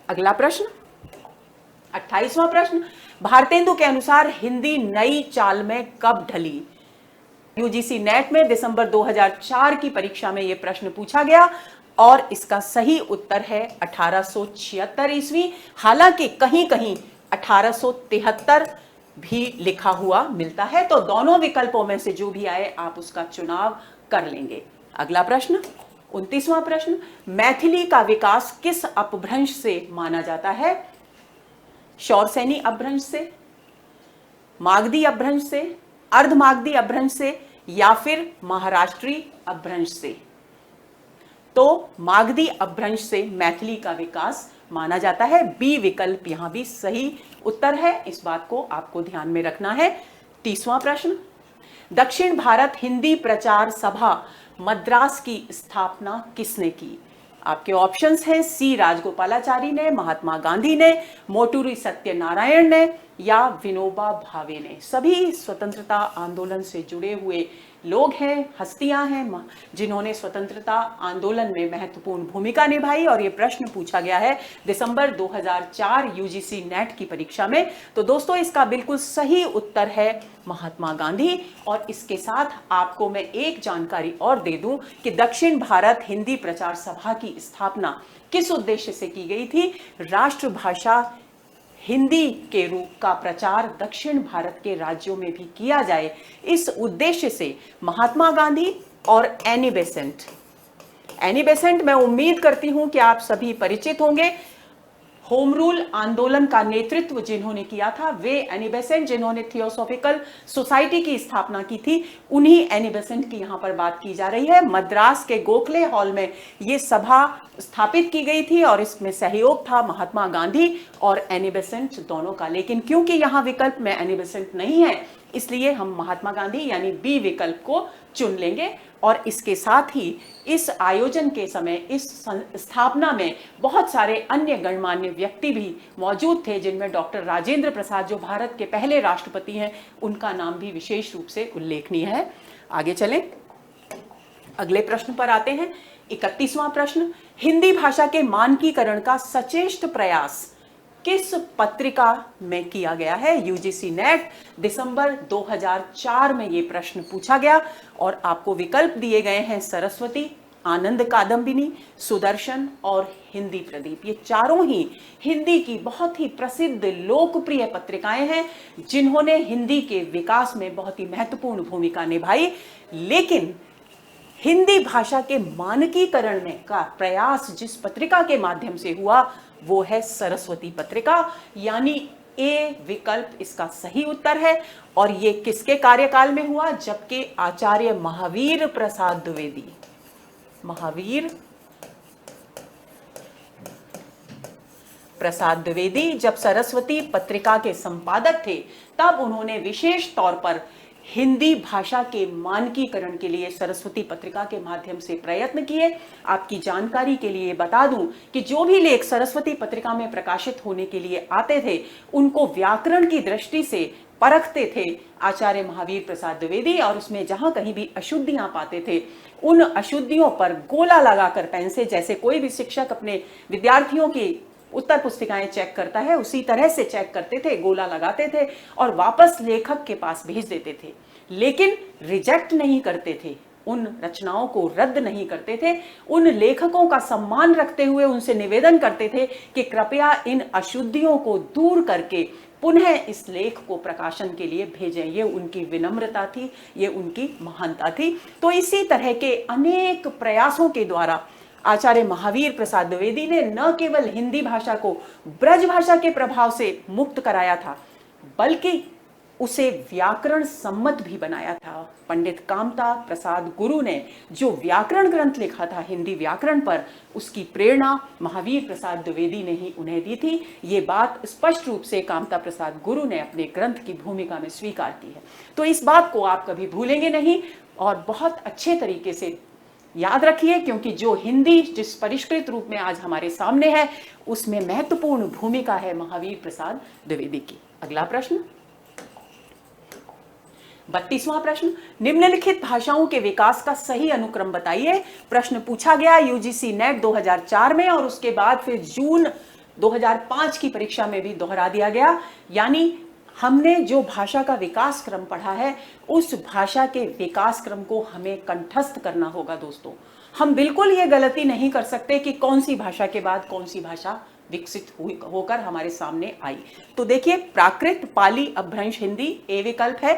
अगला प्रश्न, 28वां प्रश्न। भारतेंदु के अनुसार हिंदी नई चाल में कब ढली? यूजीसी नेट में दिसंबर 2004 की परीक्षा में यह प्रश्न पूछा गया और इसका सही उत्तर है 1876 ईस्वी। हालांकि कहीं कहीं 1873 भी लिखा हुआ मिलता है, तो दोनों विकल्पों में से जो भी आए आप उसका चुनाव कर लेंगे। अगला प्रश्न, 29वां प्रश्न। मैथिली का विकास किस अपभ्रंश से माना जाता है? शौरसेनी अपभ्रंश से, मागधी अपभ्रंश से, अर्धमागधी अपभ्रंश से या फिर महाराष्ट्री अपभ्रंश से? तो मागधी अपभ्रंश से मैथिली का विकास माना जाता है। बी विकल्प यहां भी सही उत्तर है, इस बात को आपको ध्यान में रखना है। 30वां प्रश्न। दक्षिण भारत हिंदी प्रचार सभा मद्रास की स्थापना किसने की? आपके ऑप्शंस हैं सी राजगोपालाचारी ने, महात्मा गांधी ने, मोटूरी सत्यनारायण ने या विनोबा भावे ने। सभी स्वतंत्रता आंदोलन से जुड़े हुए लोग हैं, हस्तियां हैं जिन्होंने स्वतंत्रता आंदोलन में महत्वपूर्ण भूमिका निभाई, और ये प्रश्न पूछा गया है दिसंबर 2004 यूजीसी नेट की परीक्षा में। तो दोस्तों इसका बिल्कुल सही उत्तर है महात्मा गांधी। और इसके साथ आपको मैं एक जानकारी और दे दूं कि दक्षिण भारत हिंदी प्रचार सभा की स्थापना किस उद्देश्य से की गई थी? राष्ट्रभाषा हिंदी के रूप का प्रचार दक्षिण भारत के राज्यों में भी किया जाए, इस उद्देश्य से महात्मा गांधी और एनी बेसेंट मैं उम्मीद करती हूं कि आप सभी परिचित होंगे। होम रूल आंदोलन का नेतृत्व जिन्होंने किया था वे एनी बेसेंट, जिन्होंने थियोसॉफिकल सोसाइटी की स्थापना की थी, उन्हीं एनी बेसेंट की यहां पर बात की जा रही है। मद्रास के गोखले हॉल में यह सभा स्थापित की गई थी और इसमें सहयोग था महात्मा गांधी और एनी बेसेंट दोनों का। लेकिन क्योंकि यहां विकल्प में एनी बेसेंट नहीं है, इसलिए हम महात्मा गांधी यानी बी विकल्प को चुन लेंगे। और इसके साथ ही इस आयोजन के समय, इस स्थापना में बहुत सारे अन्य गणमान्य व्यक्ति भी मौजूद थे, जिनमें डॉक्टर राजेंद्र प्रसाद, जो भारत के पहले राष्ट्रपति हैं, उनका नाम भी विशेष रूप से उल्लेखनीय है। आगे चलें, अगले प्रश्न पर आते हैं। 31वां प्रश्न, हिंदी भाषा के मानकीकरण का सचेष्ट प्रयास किस पत्रिका में किया गया है? यूजीसी नेट दिसंबर 2004 में यह प्रश्न पूछा गया और आपको विकल्प दिए गए हैं सरस्वती, आनंद कादम्बिनी, सुदर्शन और हिंदी प्रदीप। ये चारों ही हिंदी की बहुत ही प्रसिद्ध लोकप्रिय पत्रिकाएं हैं, जिन्होंने हिंदी के विकास में बहुत ही महत्वपूर्ण भूमिका निभाई। लेकिन हिंदी भाषा के मानकीकरण में का प्रयास जिस पत्रिका के माध्यम से हुआ वो है सरस्वती पत्रिका, यानी ए विकल्प इसका सही उत्तर है। और ये किसके कार्यकाल में हुआ? जबकि आचार्य महावीर प्रसाद द्विवेदी, महावीर प्रसाद द्विवेदी जब सरस्वती पत्रिका के संपादक थे, तब उन्होंने विशेष तौर पर हिंदी भाषा के मानकीकरण के लिए सरस्वती पत्रिका के माध्यम से प्रयत्न किए। आपकी जानकारी के लिए बता दूं कि जो भी लेख सरस्वती पत्रिका में प्रकाशित होने के लिए आते थे, उनको व्याकरण की दृष्टि से परखते थे आचार्य महावीर प्रसाद द्विवेदी, और उसमें जहां कहीं भी अशुद्धियां पाते थे, उन अशुद्धियों पर गोला लगाकर पेन से, जैसे कोई भी शिक्षक अपने विद्यार्थियों की उत्तर पुस्तिकाएं चेक करता है, उसी तरह से चेक करते थे, गोला लगाते थे और वापस लेखक के पास भेज देते थे। लेकिन रिजेक्ट नहीं करते थे, उन रचनाओं को रद्द नहीं करते थे। उन लेखकों का सम्मान रखते हुए उनसे निवेदन करते थे कि कृपया इन अशुद्धियों को दूर करके पुनः इस लेख को प्रकाशन के लिए भेजें। ये उनकी विनम्रता थी, ये उनकी महानता थी। तो इसी तरह के अनेक प्रयासों के द्वारा आचार्य महावीर प्रसाद द्विवेदी ने न केवल हिंदी भाषा को ब्रज भाषा के प्रभाव से मुक्त कराया था, बल्कि उसे व्याकरण सम्मत भी बनाया था। पंडित कामता प्रसाद गुरु ने जो व्याकरण ग्रंथ लिखा था हिंदी व्याकरण पर, उसकी प्रेरणा महावीर प्रसाद द्विवेदी ने ही उन्हें दी थी। ये बात स्पष्ट रूप से कामता प्रसाद गुरु ने अपने ग्रंथ की भूमिका में स्वीकार की है। तो इस बात को आप कभी भूलेंगे नहीं और बहुत अच्छे तरीके से याद रखिए, क्योंकि जो हिंदी जिस परिष्कृत रूप में आज हमारे सामने है, उसमें महत्वपूर्ण भूमिका है महावीर प्रसाद द्विवेदी की। अगला प्रश्न, 32वां प्रश्न, निम्नलिखित भाषाओं के विकास का सही अनुक्रम बताइए। प्रश्न पूछा गया यूजीसी नेट 2004 में और उसके बाद फिर जून 2005 की परीक्षा में भी दोहरा दिया गया। यानी हमने जो भाषा का विकास क्रम पढ़ा है, उस भाषा के विकास क्रम को हमें कंठस्थ करना होगा। दोस्तों, हम बिल्कुल ये गलती नहीं कर सकते कि कौन सी भाषा के बाद कौन सी भाषा विकसित होकर हमारे सामने आई। तो देखिए, प्राकृत, पाली, अपभ्रंश हिंदी ए विकल्प है।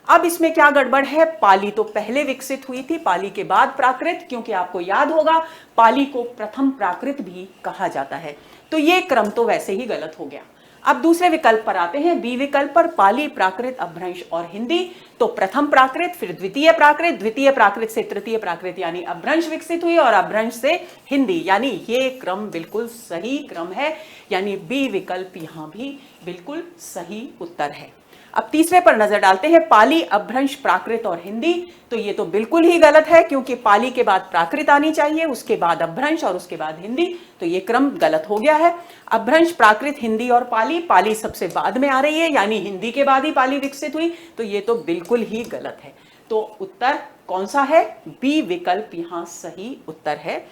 अब इसमें क्या गड़बड़ है? पाली तो पहले विकसित हुई थी, पाली के बाद प्राकृत, क्योंकि आपको याद होगा पाली को प्रथम प्राकृत भी कहा जाता है। तो ये क्रम तो वैसे ही गलत हो गया। अब दूसरे विकल्प पर आते हैं, बी विकल्प पर, पाली, प्राकृत, अपभ्रंश और हिंदी। तो प्रथम प्राकृत, फिर द्वितीय प्राकृत, द्वितीय प्राकृत से तृतीय प्राकृत यानी अपभ्रंश विकसित हुई और अपभ्रंश से हिंदी, यानी ये क्रम बिल्कुल सही क्रम है, यानी बी विकल्प यहां भी बिल्कुल सही उत्तर है। अब तीसरे पर नजर डालते हैं, पाली, अपभ्रंश, प्राकृत और हिंदी। तो ये तो बिल्कुल ही गलत है, क्योंकि पाली के बाद प्राकृत आनी चाहिए, उसके बाद अपभ्रंश और उसके बाद हिंदी। तो ये क्रम गलत हो गया है। अपभ्रंश, प्राकृत, हिंदी और पाली, पाली सबसे बाद में आ रही है, यानी हिंदी के बाद ही पाली विकसित हुई। तो ये तो बिल्कुल ही गलत है। तो उत्तर कौन सा है? बी विकल्प यहां सही उत्तर है।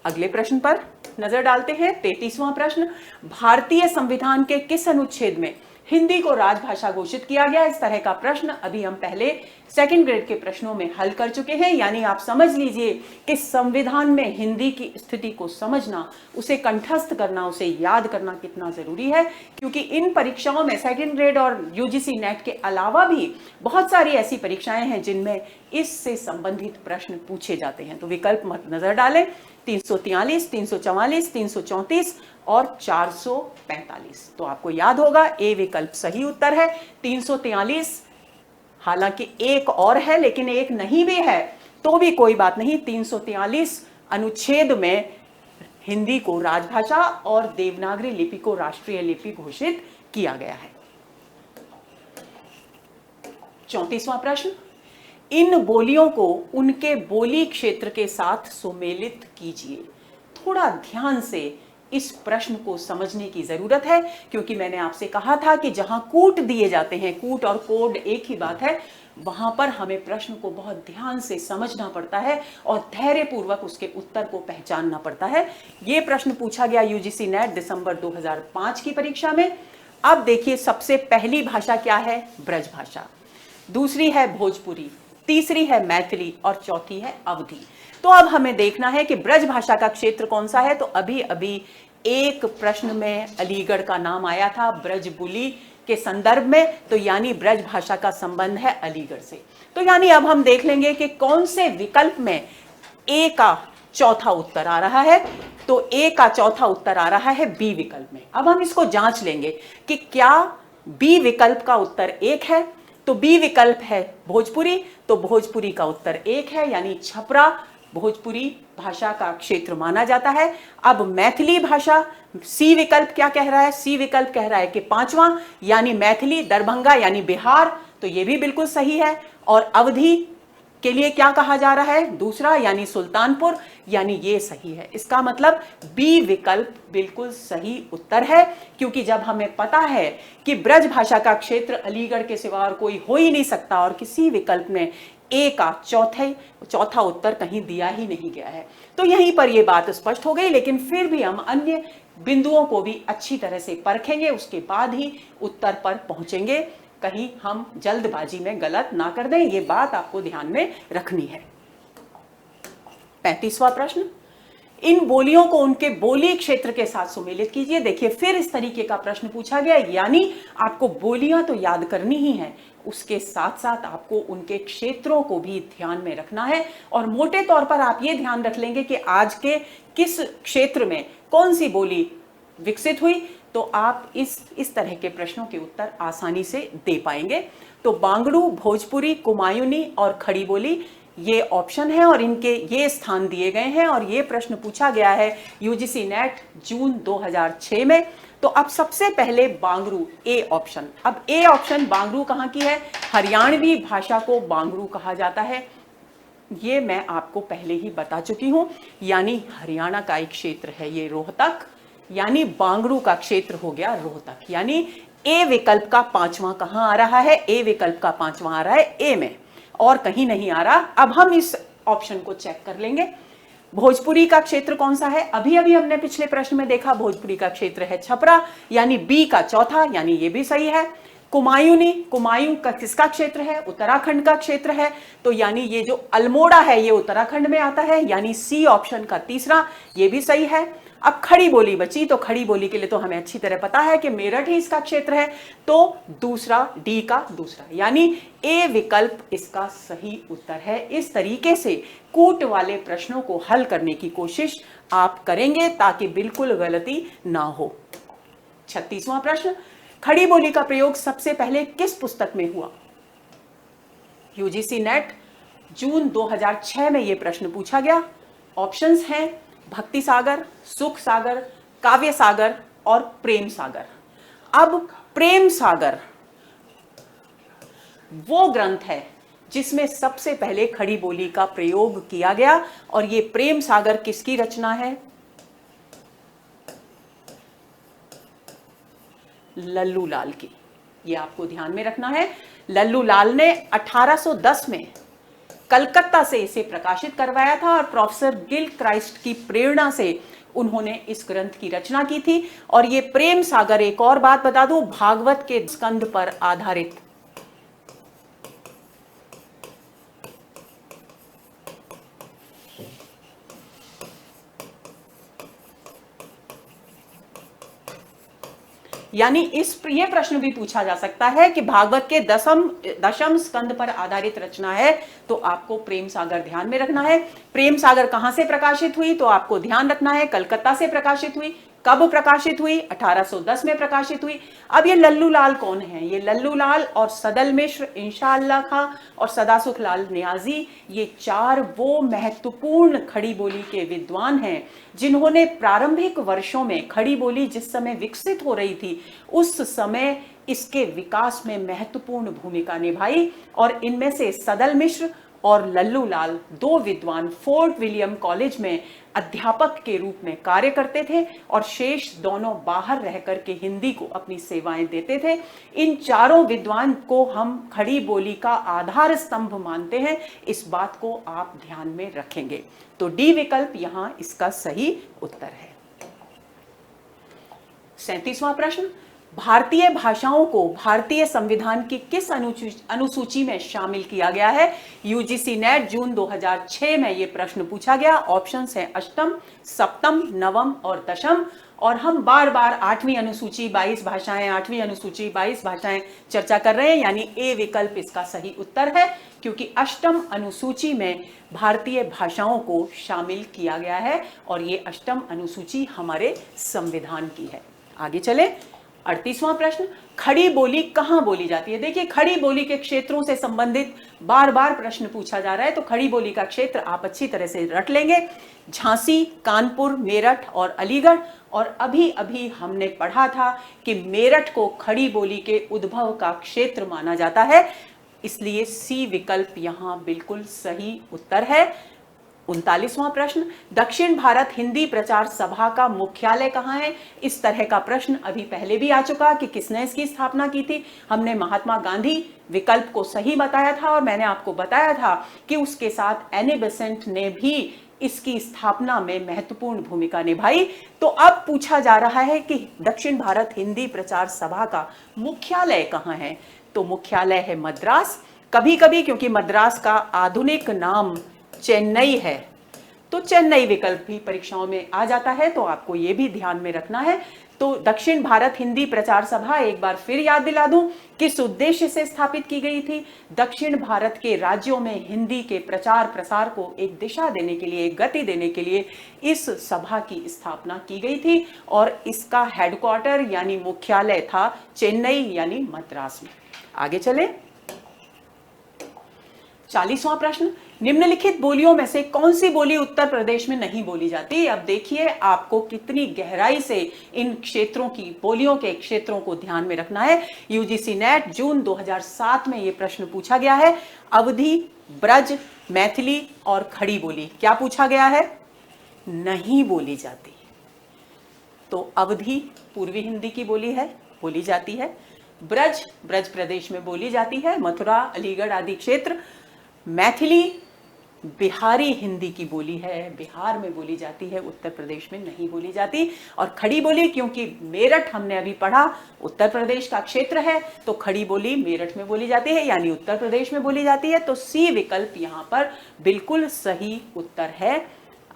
अगले प्रश्न पर नजर डालते हैं, 33वां प्रश्न, भारतीय संविधान के किस अनुच्छेद में हिंदी को राजभाषा घोषित किया गया? इस तरह का प्रश्न अभी हम पहले सेकंड ग्रेड के प्रश्नों में हल कर चुके हैं। यानी आप समझ लीजिए कि संविधान में हिंदी की स्थिति को समझना, उसे कंठस्थ करना, उसे याद करना कितना जरूरी है, क्योंकि इन परीक्षाओं में सेकंड ग्रेड और यूजीसी नेट के अलावा भी बहुत सारी ऐसी परीक्षाएं हैं जिनमें इससे संबंधित प्रश्न पूछे जाते हैं। तो विकल्प मत नजर डालें, 343, 344, 334 और 445। तो आपको याद होगा ए विकल्प सही उत्तर है। 343, हालांकि एक और है लेकिन एक नहीं भी है तो भी कोई बात नहीं। 343 अनुच्छेद में हिंदी को राजभाषा और देवनागरी लिपि को राष्ट्रीय लिपि घोषित किया गया है। 34वां प्रश्न, इन बोलियों को उनके बोली क्षेत्र के साथ सुमेलित कीजिए। थोड़ा ध्यान से इस प्रश्न को समझने की जरूरत है क्योंकि मैंने आपसे कहा था कि जहां कूट दिए जाते हैं, कूट और कोड एक ही बात है, वहां पर हमें प्रश्न को बहुत ध्यान से समझना पड़ता है और धैर्यपूर्वक उसके उत्तर को पहचानना पड़ता है। यह प्रश्न पूछा गया यूजीसी नेट दिसंबर 2005 की परीक्षा में। अब देखिए, सबसे पहली भाषा क्या है? ब्रज भाषा, दूसरी है भोजपुरी, तीसरी है मैथिली और चौथी है अवधी। तो अब हमें देखना है कि ब्रज भाषा का क्षेत्र कौन सा है। तो अभी अभी एक प्रश्न में अलीगढ़ का नाम आया था ब्रजबुली के संदर्भ में, तो यानी ब्रज भाषा का संबंध है अलीगढ़ से। तो यानी अब हम देख लेंगे कि कौन से विकल्प में ए का चौथा उत्तर आ रहा है। तो ए का चौथा उत्तर आ रहा है बी विकल्प में। अब हम इसको जांच लेंगे कि क्या बी विकल्प का उत्तर एक है। तो बी विकल्प है भोजपुरी, तो भोजपुरी का उत्तर एक है, यानी छपरा भोजपुरी भाषा का क्षेत्र माना जाता है। अब मैथिली भाषा, सी विकल्प क्या कह रहा है? सी विकल्प कह रहा है कि पांचवां, यानी मैथिली दरभंगा यानी बिहार, तो ये भी बिल्कुल सही है। और अवधि के लिए क्या कहा जा रहा है? दूसरा, यानी सुल्तानपुर, यानी ये सही है। इसका मतलब बी विकल्प बिल्कुल सही उत्तर है, क्योंकि जब हमें पता है कि ब्रज भाषा का क्षेत्र अलीगढ़ के सिवा और कोई हो ही नहीं सकता और किसी विकल्प में ए का चौथा उत्तर कहीं दिया ही नहीं गया है, तो यहीं पर यह बात स्पष्ट हो गई। लेकिन फिर भी हम अन्य बिंदुओं को भी अच्छी तरह से परखेंगे, उसके बाद ही उत्तर पर पहुंचेंगे। कहीं हम जल्दबाजी में गलत ना कर दें, ये बात आपको ध्यान में रखनी है। 35वां प्रश्न, इन बोलियों को उनके बोली क्षेत्र के साथ सुमेलित कीजिए। देखिए, फिर इस तरीके का प्रश्न पूछा गया, यानी आपको बोलियां तो याद करनी ही है, उसके साथ साथ आपको उनके क्षेत्रों को भी ध्यान में रखना है। और मोटे तौर पर आप ये ध्यान रख लेंगे कि आज के किस क्षेत्र में कौन सी बोली विकसित हुई, तो आप इस तरह के प्रश्नों के उत्तर आसानी से दे पाएंगे। तो बांगड़ू, भोजपुरी, कुमायूनी और खड़ी बोली ये ऑप्शन है और इनके ये स्थान दिए गए हैं। और ये प्रश्न पूछा गया है यूजीसी नेट जून 2006 में। तो अब सबसे पहले बांगड़ू, ए ऑप्शन। अब ए ऑप्शन बांगड़ू कहाँ की है? हरियाणवी भाषा को बांगड़ू कहा जाता है, ये मैं आपको पहले ही बता चुकी हूं। यानी हरियाणा का एक क्षेत्र है ये रोहतक, यानी बांगड़ू का क्षेत्र हो गया रोहतक। यानी ए विकल्प का पांचवां कहां आ रहा है? ए विकल्प का पांचवां आ रहा है ए में, और कहीं नहीं आ रहा। अब हम इस ऑप्शन को चेक कर लेंगे। भोजपुरी का क्षेत्र कौन सा है? अभी अभी हमने पिछले प्रश्न में देखा, भोजपुरी का क्षेत्र है छपरा, यानी बी का चौथा, यानी ये भी सही है। कुमायूनी, कुमायूं का किसका क्षेत्र है? उत्तराखंड का क्षेत्र है, तो यानी ये जो अल्मोड़ा है ये उत्तराखंड में आता है, यानी सी ऑप्शन का तीसरा, ये भी सही है। अब खड़ी बोली बची, तो खड़ी बोली के लिए तो हमें अच्छी तरह पता है कि मेरठ ही इसका क्षेत्र है, तो दूसरा, डी का दूसरा, यानी ए विकल्प इसका सही उत्तर है। इस तरीके से कूट वाले प्रश्नों को हल करने की कोशिश आप करेंगे ताकि बिल्कुल गलती ना हो। 36वां प्रश्न, खड़ी बोली का प्रयोग सबसे पहले किस पुस्तक में हुआ? यूजीसी नेट जून 2006 में यह प्रश्न पूछा गया। ऑप्शंस हैं भक्ति सागर, सुख सागर, काव्य सागर और प्रेम सागर। अब प्रेम सागर वो ग्रंथ है जिसमें सबसे पहले खड़ी बोली का प्रयोग किया गया, और ये प्रेम सागर किसकी रचना है? लल्लू लाल की। ये आपको ध्यान में रखना है। लल्लू लाल ने 1810 में कलकत्ता से इसे प्रकाशित करवाया था, और प्रोफेसर गिल क्राइस्ट की प्रेरणा से उन्होंने इस ग्रंथ की रचना की थी। और ये प्रेम सागर, एक और बात बता दूं, भागवत के स्कंद पर आधारित यानी ये प्रश्न भी पूछा जा सकता है कि भागवत के दशम स्कंद पर आधारित रचना है, तो आपको प्रेम सागर ध्यान में रखना है। प्रेम सागर कहां से प्रकाशित हुई? तो आपको ध्यान रखना है कलकत्ता से प्रकाशित हुई। कब प्रकाशित हुई? 1810 में प्रकाशित हुई। अब ये लल्लू लाल कौन है? ये लल्लू लाल और सदल मिश्र, इंशाअल्लाह खां और सदासुख लाल नियाजी, ये चार वो महत्वपूर्ण खड़ी बोली के विद्वान हैं जिन्होंने प्रारंभिक वर्षों में खड़ी बोली जिस समय विकसित हो रही थी उस समय इसके विकास में महत्वपूर्ण भूमिका निभाई। और इनमें से सदल मिश्र और लल्लू लाल दो विद्वान फोर्ट विलियम कॉलेज में अध्यापक के रूप में कार्य करते थे और शेष दोनों बाहर रह करके हिंदी को अपनी सेवाएं देते थे। इन चारों विद्वान को हम खड़ी बोली का आधार स्तंभ मानते हैं, इस बात को आप ध्यान में रखेंगे। तो डी विकल्प यहां इसका सही उत्तर है। 37वां प्रश्न, भारतीय भाषाओं को भारतीय संविधान की किस अनुसूची में शामिल किया गया है? यूजीसी नेट जून 2006 में यह प्रश्न पूछा गया। ऑप्शंस हैं अष्टम, सप्तम, नवम और दशम। और हम बार बार 8वीं अनुसूची 22 भाषाएं, 8वीं अनुसूची 22 भाषाएं चर्चा कर रहे हैं, यानी ए विकल्प इसका सही उत्तर है, क्योंकि अष्टम अनुसूची में भारतीय भाषाओं को शामिल किया गया है और ये अष्टम अनुसूची हमारे संविधान की है। आगे चले। 38वां प्रश्न, खड़ी बोली कहां बोली जाती है? देखिए, खड़ी बोली के क्षेत्रों से संबंधित बार बार प्रश्न पूछा जा रहा है, तो खड़ी बोली का क्षेत्र आप अच्छी तरह से रट लेंगे। झांसी, कानपुर, मेरठ और अलीगढ़। और अभी अभी हमने पढ़ा था कि मेरठ को खड़ी बोली के उद्भव का क्षेत्र माना जाता है, इसलिए सी विकल्प यहां बिल्कुल सही उत्तर है। 39वां प्रश्न, दक्षिण भारत हिंदी प्रचार सभा का मुख्यालय कहां है? इस तरह का प्रश्न अभी पहले भी आ चुका कि किसने इसकी स्थापना की थी। हमने महात्मा गांधी विकल्प को सही बताया था और मैंने आपको बताया था कि उसके साथ एनी बेसेंट ने भी इसकी स्थापना में महत्वपूर्ण भूमिका निभाई। तो अब पूछा जा रहा है कि दक्षिण भारत हिंदी प्रचार सभा का मुख्यालय कहां है? तो मुख्यालय है मद्रास। कभी कभी क्योंकि मद्रास का आधुनिक नाम चेन्नई है, तो चेन्नई विकल्प भी परीक्षाओं में आ जाता है, तो आपको यह भी ध्यान में रखना है। तो दक्षिण भारत हिंदी प्रचार सभा, एक बार फिर याद दिला दूं, किस उद्देश्य से स्थापित की गई थी? दक्षिण भारत के राज्यों में हिंदी के प्रचार प्रसार को एक दिशा देने के लिए, एक गति देने के लिए इस सभा की स्थापना की गई थी और इसका हेडक्वार्टर यानी मुख्यालय था चेन्नई यानी मद्रास में। आगे चले। 40वां प्रश्न, निम्नलिखित बोलियों में से कौन सी बोली उत्तर प्रदेश में नहीं बोली जाती? अब देखिए, आपको कितनी गहराई से इन क्षेत्रों की, बोलियों के क्षेत्रों को ध्यान में रखना है। यूजीसी नेट जून 2007 में यह प्रश्न पूछा गया है। अवधी, ब्रज, मैथिली और खड़ी बोली क्या पूछा गया है? नहीं बोली जाती। तो अवधी पूर्वी हिंदी की बोली है, बोली जाती है। ब्रज, ब्रज प्रदेश में बोली जाती है, मथुरा, अलीगढ़ आदि क्षेत्र। मैथिली बिहारी हिंदी की बोली है, बिहार में बोली जाती है, उत्तर प्रदेश में नहीं बोली जाती। और खड़ी बोली, क्योंकि मेरठ हमने अभी पढ़ा उत्तर प्रदेश का क्षेत्र है, तो खड़ी बोली मेरठ में बोली जाती है यानी उत्तर प्रदेश में बोली जाती है। तो सी विकल्प यहां पर बिल्कुल सही उत्तर है।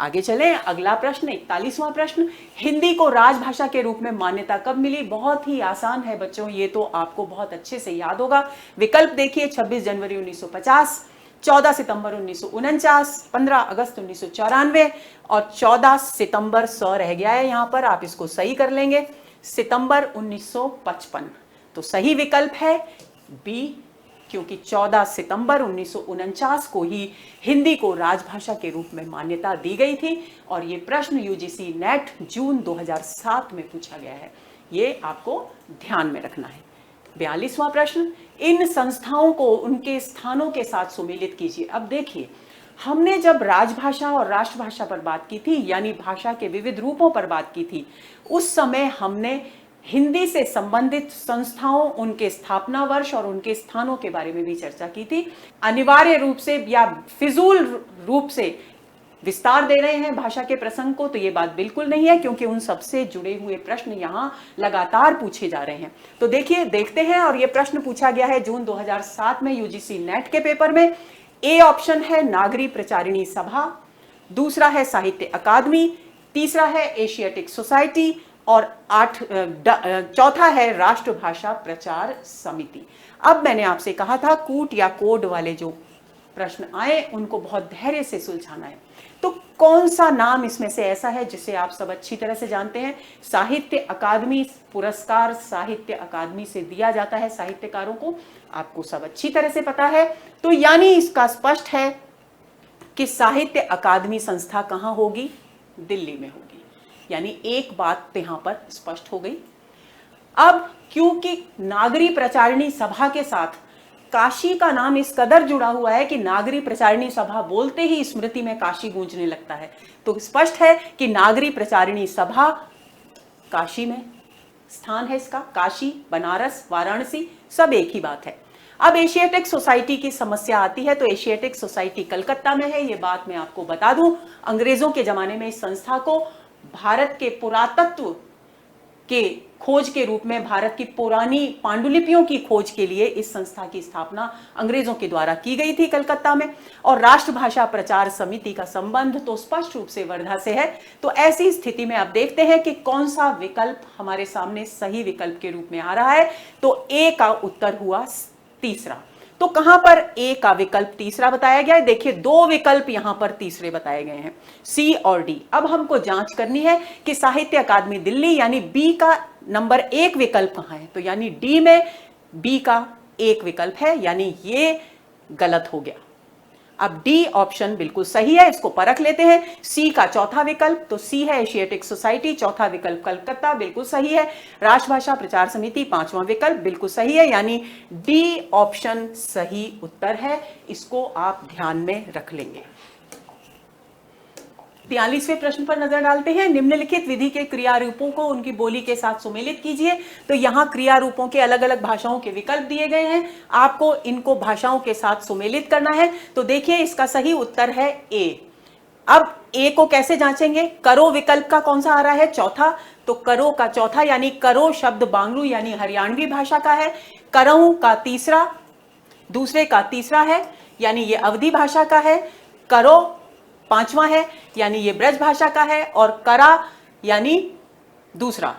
आगे चलें। अगला प्रश्न 41वां प्रश्न, हिंदी को राजभाषा के रूप में मान्यता कब मिली? बहुत ही आसान है बच्चों, ये तो आपको बहुत अच्छे से याद होगा। विकल्प देखिए, 26 जनवरी 1950, 14 सितंबर 1949, 15 अगस्त 1994 और 14 सितंबर रह गया है यहां पर, आप इसको सही कर लेंगे, सितंबर 1955। तो सही विकल्प है बी, क्योंकि 14 सितंबर 1949 को ही हिंदी को राजभाषा के रूप में मान्यता दी गई थी और ये प्रश्न यूजीसी नेट जून 2007 में पूछा गया है, ये आपको ध्यान में रखना है। 42वां प्रश्न, इन संस्थाओं को उनके स्थानों के साथ सुमेलित कीजिए। अब देखिए, हमने जब राजभाषा और राष्ट्रभाषा पर बात की थी, यानी भाषा के विविध रूपों पर बात की थी, उस समय हमने हिंदी से संबंधित संस्थाओं, उनके स्थापना वर्ष और उनके स्थानों के बारे में भी चर्चा की थी। अनिवार्य रूप से या फिजूल रूप से विस्तार दे रहे हैं भाषा के प्रसंग को, तो ये बात बिल्कुल नहीं है, क्योंकि उन सबसे जुड़े हुए प्रश्न यहाँ लगातार पूछे जा रहे हैं। तो देखिए, देखते हैं, और ये प्रश्न पूछा गया है जून 2007 में यूजीसी नेट के पेपर में। ए ऑप्शन है नागरी प्रचारिणी सभा, दूसरा है साहित्य अकादमी, तीसरा है एशियाटिक सोसाइटी और चौथा है राष्ट्रभाषा प्रचार समिति। अब मैंने आपसे कहा था कूट या कोड वाले जो प्रश्न आए उनको बहुत धैर्य से सुलझाना है। तो कौन सा नाम इसमें से ऐसा है जिसे आप सब अच्छी तरह से जानते हैं? साहित्य अकादमी पुरस्कार साहित्य अकादमी से दिया जाता है साहित्यकारों को, आपको सब अच्छी तरह से पता है। तो यानी इसका स्पष्ट है कि साहित्य अकादमी संस्था कहां होगी? दिल्ली में होगी। यानी एक बात यहां पर स्पष्ट हो गई। अब क्योंकि नागरी प्रचारिणी सभा के साथ काशी का नाम इस कदर जुड़ा हुआ है कि नागरी प्रचारिणी सभा बोलते ही स्मृति में काशी गूंजने लगता है, तो स्पष्ट है कि नागरी प्रचारिणी सभा काशी में स्थान है इसका। काशी, बनारस, वाराणसी सब एक ही बात है। अब एशियाटिक सोसाइटी की समस्या आती है, तो एशियाटिक सोसाइटी कलकत्ता में है, ये बात मैं आपको बता दूं। अंग्रेजों के जमाने में इस संस्था को भारत के पुरातत्व के खोज के रूप में, भारत की पुरानी पांडुलिपियों की खोज के लिए इस संस्था की स्थापना अंग्रेजों के द्वारा की गई थी कलकत्ता में। और राष्ट्रभाषा प्रचार समिति का संबंध तो स्पष्ट रूप से वर्धा से है। तो ऐसी स्थिति में आप देखते हैं कि कौन सा विकल्प हमारे सामने सही विकल्प के रूप में आ रहा है। तो ए का उत्तर हुआ तीसरा। तो कहां पर ए का विकल्प तीसरा बताया गया है? देखिए, दो विकल्प यहां पर तीसरे बताए गए हैं, सी और डी। अब हमको जांच करनी है कि साहित्य अकादमी दिल्ली यानी बी का नंबर 1 विकल्प कहां है। तो यानी डी में बी का 1 विकल्प है, यानी ये गलत हो गया। अब डी ऑप्शन बिल्कुल सही है, इसको परख लेते हैं। सी का चौथा विकल्प, तो सी है एशियाटिक सोसाइटी, चौथा विकल्प कलकत्ता, बिल्कुल सही है। राष्ट्रभाषा प्रचार समिति पांचवा विकल्प, बिल्कुल सही है। यानी डी ऑप्शन सही उत्तर है, इसको आप ध्यान में रख लेंगे। 43वें प्रश्न पर नजर डालते हैं। निम्नलिखित विधि के क्रिया रूपों को उनकी बोली के साथ सुमेलित कीजिए। तो यहां क्रिया रूपों के अलग अलग भाषाओं के विकल्प दिए गए हैं, आपको इनको भाषाओं के साथ सुमेलित करना है। तो देखिए, इसका सही उत्तर है ए। अब ए को कैसे जांचेंगे? करो विकल्प का कौन सा आ रहा है? चौथा। तो करो का चौथा, यानी करो शब्द बांग्लू यानी हरियाणवी भाषा का है। करऊ का तीसरा, दूसरे का तीसरा है, यानी ये अवधी भाषा का है। करो पांचवा है, यानी ये ब्रज भाषा का है। और करा यानी दूसरा,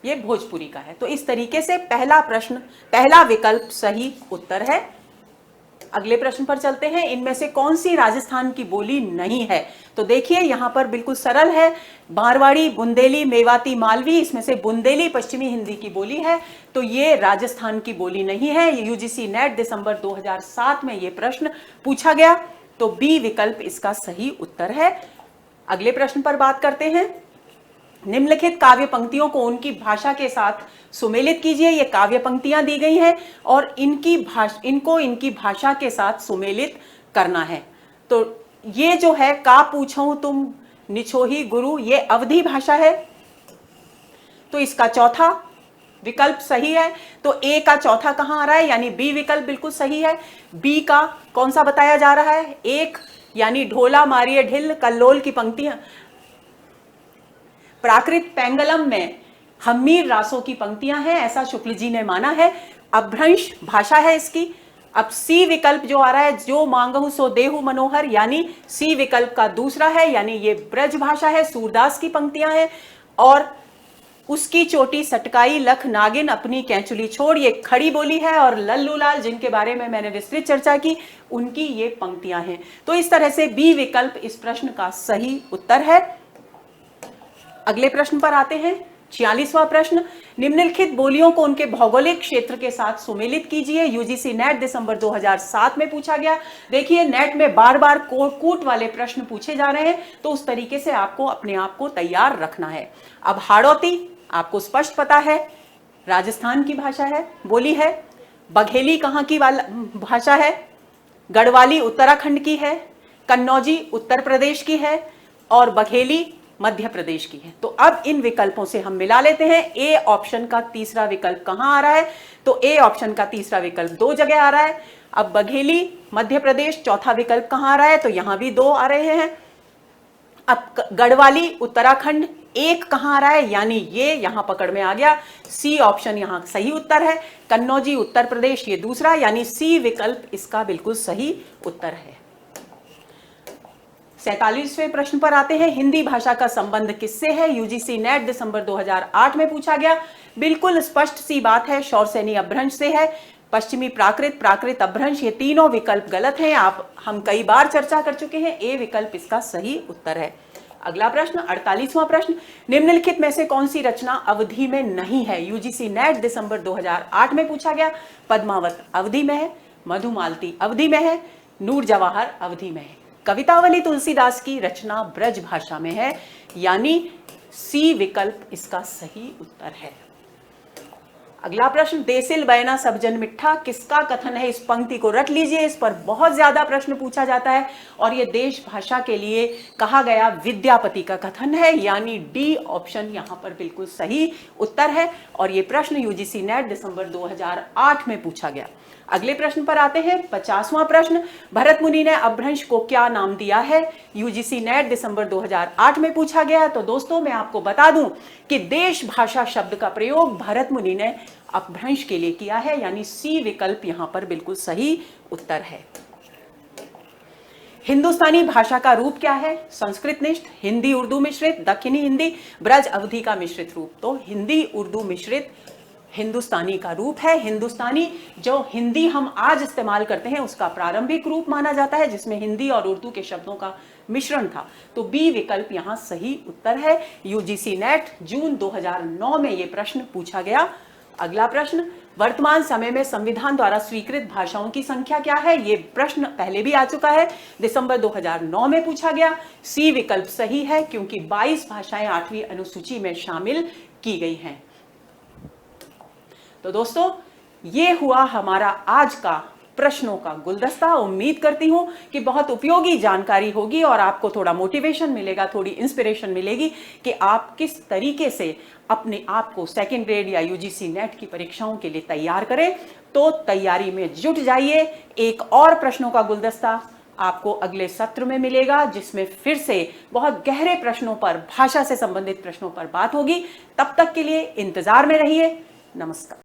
ये भोजपुरी का है। तो इस तरीके से पहला विकल्प सही उत्तर है। अगले प्रश्न पर चलते हैं। इनमें से कौन सी राजस्थान की बोली नहीं है? तो देखिए, यहां पर बिल्कुल सरल है। मारवाड़ी, बुंदेली, मेवाती, मालवी, इसमें से बुंदेली पश्चिमी हिंदी की बोली है, तो ये राजस्थान की बोली नहीं है। यूजीसी नेट दिसंबर 2007 में ये प्रश्न पूछा गया, तो बी विकल्प इसका सही उत्तर है। अगले प्रश्न पर बात करते हैं। निम्नलिखित काव्य पंक्तियों को उनकी भाषा के साथ सुमेलित कीजिए। ये काव्य पंक्तियां दी गई हैं और इनको इनकी भाषा के साथ सुमेलित करना है। तो ये जो है, का पूछूं तुम निछोही गुरु, ये अवधी भाषा है, तो इसका चौथा विकल्प सही है। तो ए का चौथा कहां आ रहा है? यानी बी विकल्प बिल्कुल सही है। बी का कौन सा बताया जा रहा है? एक, यानी ढोला मारिए ढिल कल्लोल की पंक्तियां। प्राकृत पेंगलम में हम्मीर रासों की पंक्तियां हैं, ऐसा शुक्ल जी ने माना है। अभ्रंश भाषा है इसकी। अब सी विकल्प जो आ रहा है, जो मांगहु सो देहु मनोहर, यानी सी विकल्प का दूसरा है, यानी ये ब्रज भाषा है, सूरदास की पंक्तियां हैं। और उसकी चोटी सटकाई लख नागिन अपनी कैंचुली छोड़, ये खड़ी बोली है। और लल्लू लाल, जिनके बारे में मैंने विस्तृत चर्चा की, उनकी ये पंक्तियां हैं। तो इस तरह से बी विकल्प इस प्रश्न का सही उत्तर है। अगले प्रश्न पर आते हैं। 46वां प्रश्न। निम्नलिखित बोलियों को उनके भौगोलिक क्षेत्र के साथ सुमेलित कीजिए। यूजीसी नेट दिसंबर 2007 में पूछा गया। देखिए, नेट में बार बार कूट वाले प्रश्न पूछे जा रहे हैं, तो उस तरीके से आपको अपने आप को तैयार रखना है। अब हाड़ौती आपको स्पष्ट पता है, राजस्थान की भाषा है, बोली है। बघेली कहाँ की भाषा है? गढ़वाली उत्तराखंड की है, कन्नौजी उत्तर प्रदेश की है, और बघेली मध्य प्रदेश की है। तो अब इन विकल्पों से हम मिला लेते हैं। ए ऑप्शन का तीसरा विकल्प कहां आ रहा है? तो ए ऑप्शन का तीसरा विकल्प 2 जगह आ रहा है। अब बघेली मध्य प्रदेश, चौथा विकल्प कहां आ रहा है? तो यहां भी 2 आ रहे हैं। अब गढ़वाली उत्तराखंड 1 कहां आ रहा है? यानी ये यहां पकड़ में आ गया। सी ऑप्शन यहां सही उत्तर है। कन्नौजी उत्तर प्रदेश ये दूसरा, यानी सी विकल्प इसका बिल्कुल सही उत्तर है। 47वें प्रश्न पर आते हैं। हिंदी भाषा का संबंध किससे है? यूजीसी नेट दिसंबर 2008 में पूछा गया। बिल्कुल स्पष्ट सी बात है, शौरसेनी अपभ्रंश से है। पश्चिमी प्राकृत, प्राकृत अपभ्रंश, ये तीनों विकल्प गलत हैं। हम कई बार चर्चा कर चुके हैं, ए विकल्प इसका सही उत्तर है। अगला प्रश्न 48वां प्रश्न, निम्नलिखित में से कौन सी रचना अवधि में नहीं है? यूजीसी नेट दिसंबर 2008 में पूछा गया। पद्मावत अवधि में है, मधुमालती अवधि में है, नूर जवाहर अवधि में है। कवितावली तुलसीदास की रचना ब्रज भाषा में है, यानी सी विकल्प इसका सही उत्तर है। अगला प्रश्न, देसिल बयना सब जन मिठा किसका कथन है? इस पंक्ति को रट लीजिए, इस पर बहुत ज्यादा प्रश्न पूछा जाता है और ये देश भाषा के लिए कहा गया विद्यापति का कथन है, यानी डी ऑप्शन यहां पर बिल्कुल सही उत्तर है। और ये प्रश्न यूजीसी नेट दिसंबर 2008 में पूछा गया। अगले प्रश्न पर आते हैं, 50वां प्रश्न, भरत मुनि ने अपभ्रंश को क्या नाम दिया है? यूजीसी नेट दिसंबर 2008 में पूछा गया। तो दोस्तों मैं आपको बता दूं कि देश भाषा शब्द का प्रयोग भरत मुनि ने अपभ्रंश के लिए किया है, यानी सी विकल्प यहां पर बिल्कुल सही उत्तर है। हिंदुस्तानी भाषा का रूप क्या है? संस्कृत निष्ठ, हिंदी उर्दू मिश्रित, दक्षिणी हिंदी, ब्रज अवधि का मिश्रित रूप। तो हिंदी उर्दू मिश्रित हिंदुस्तानी का रूप है। हिंदुस्तानी जो हिंदी हम आज इस्तेमाल करते हैं उसका प्रारंभिक रूप माना जाता है, जिसमें हिंदी और उर्दू के शब्दों का मिश्रण था। तो बी विकल्प यहां सही उत्तर है। यूजीसी नेट जून 2009 में यह प्रश्न पूछा गया। अगला प्रश्न, वर्तमान समय में संविधान द्वारा स्वीकृत भाषाओं की संख्या क्या है? यह प्रश्न पहले भी आ चुका है, दिसंबर 2009 में पूछा गया। सी विकल्प सही है, क्योंकि 22 भाषाएं 8वीं अनुसूची में शामिल की गई हैं। तो दोस्तों ये हुआ हमारा आज का प्रश्नों का गुलदस्ता। उम्मीद करती हूं कि बहुत उपयोगी जानकारी होगी और आपको थोड़ा मोटिवेशन मिलेगा, थोड़ी इंस्पिरेशन मिलेगी कि आप किस तरीके से अपने आप को सेकंड ग्रेड या यूजीसी नेट की परीक्षाओं के लिए तैयार करें। तो तैयारी में जुट जाइए। एक और प्रश्नों का गुलदस्ता आपको अगले सत्र में मिलेगा, जिसमें फिर से बहुत गहरे प्रश्नों पर, भाषा से संबंधित प्रश्नों पर बात होगी। तब तक के लिए इंतजार में रहिए। नमस्कार।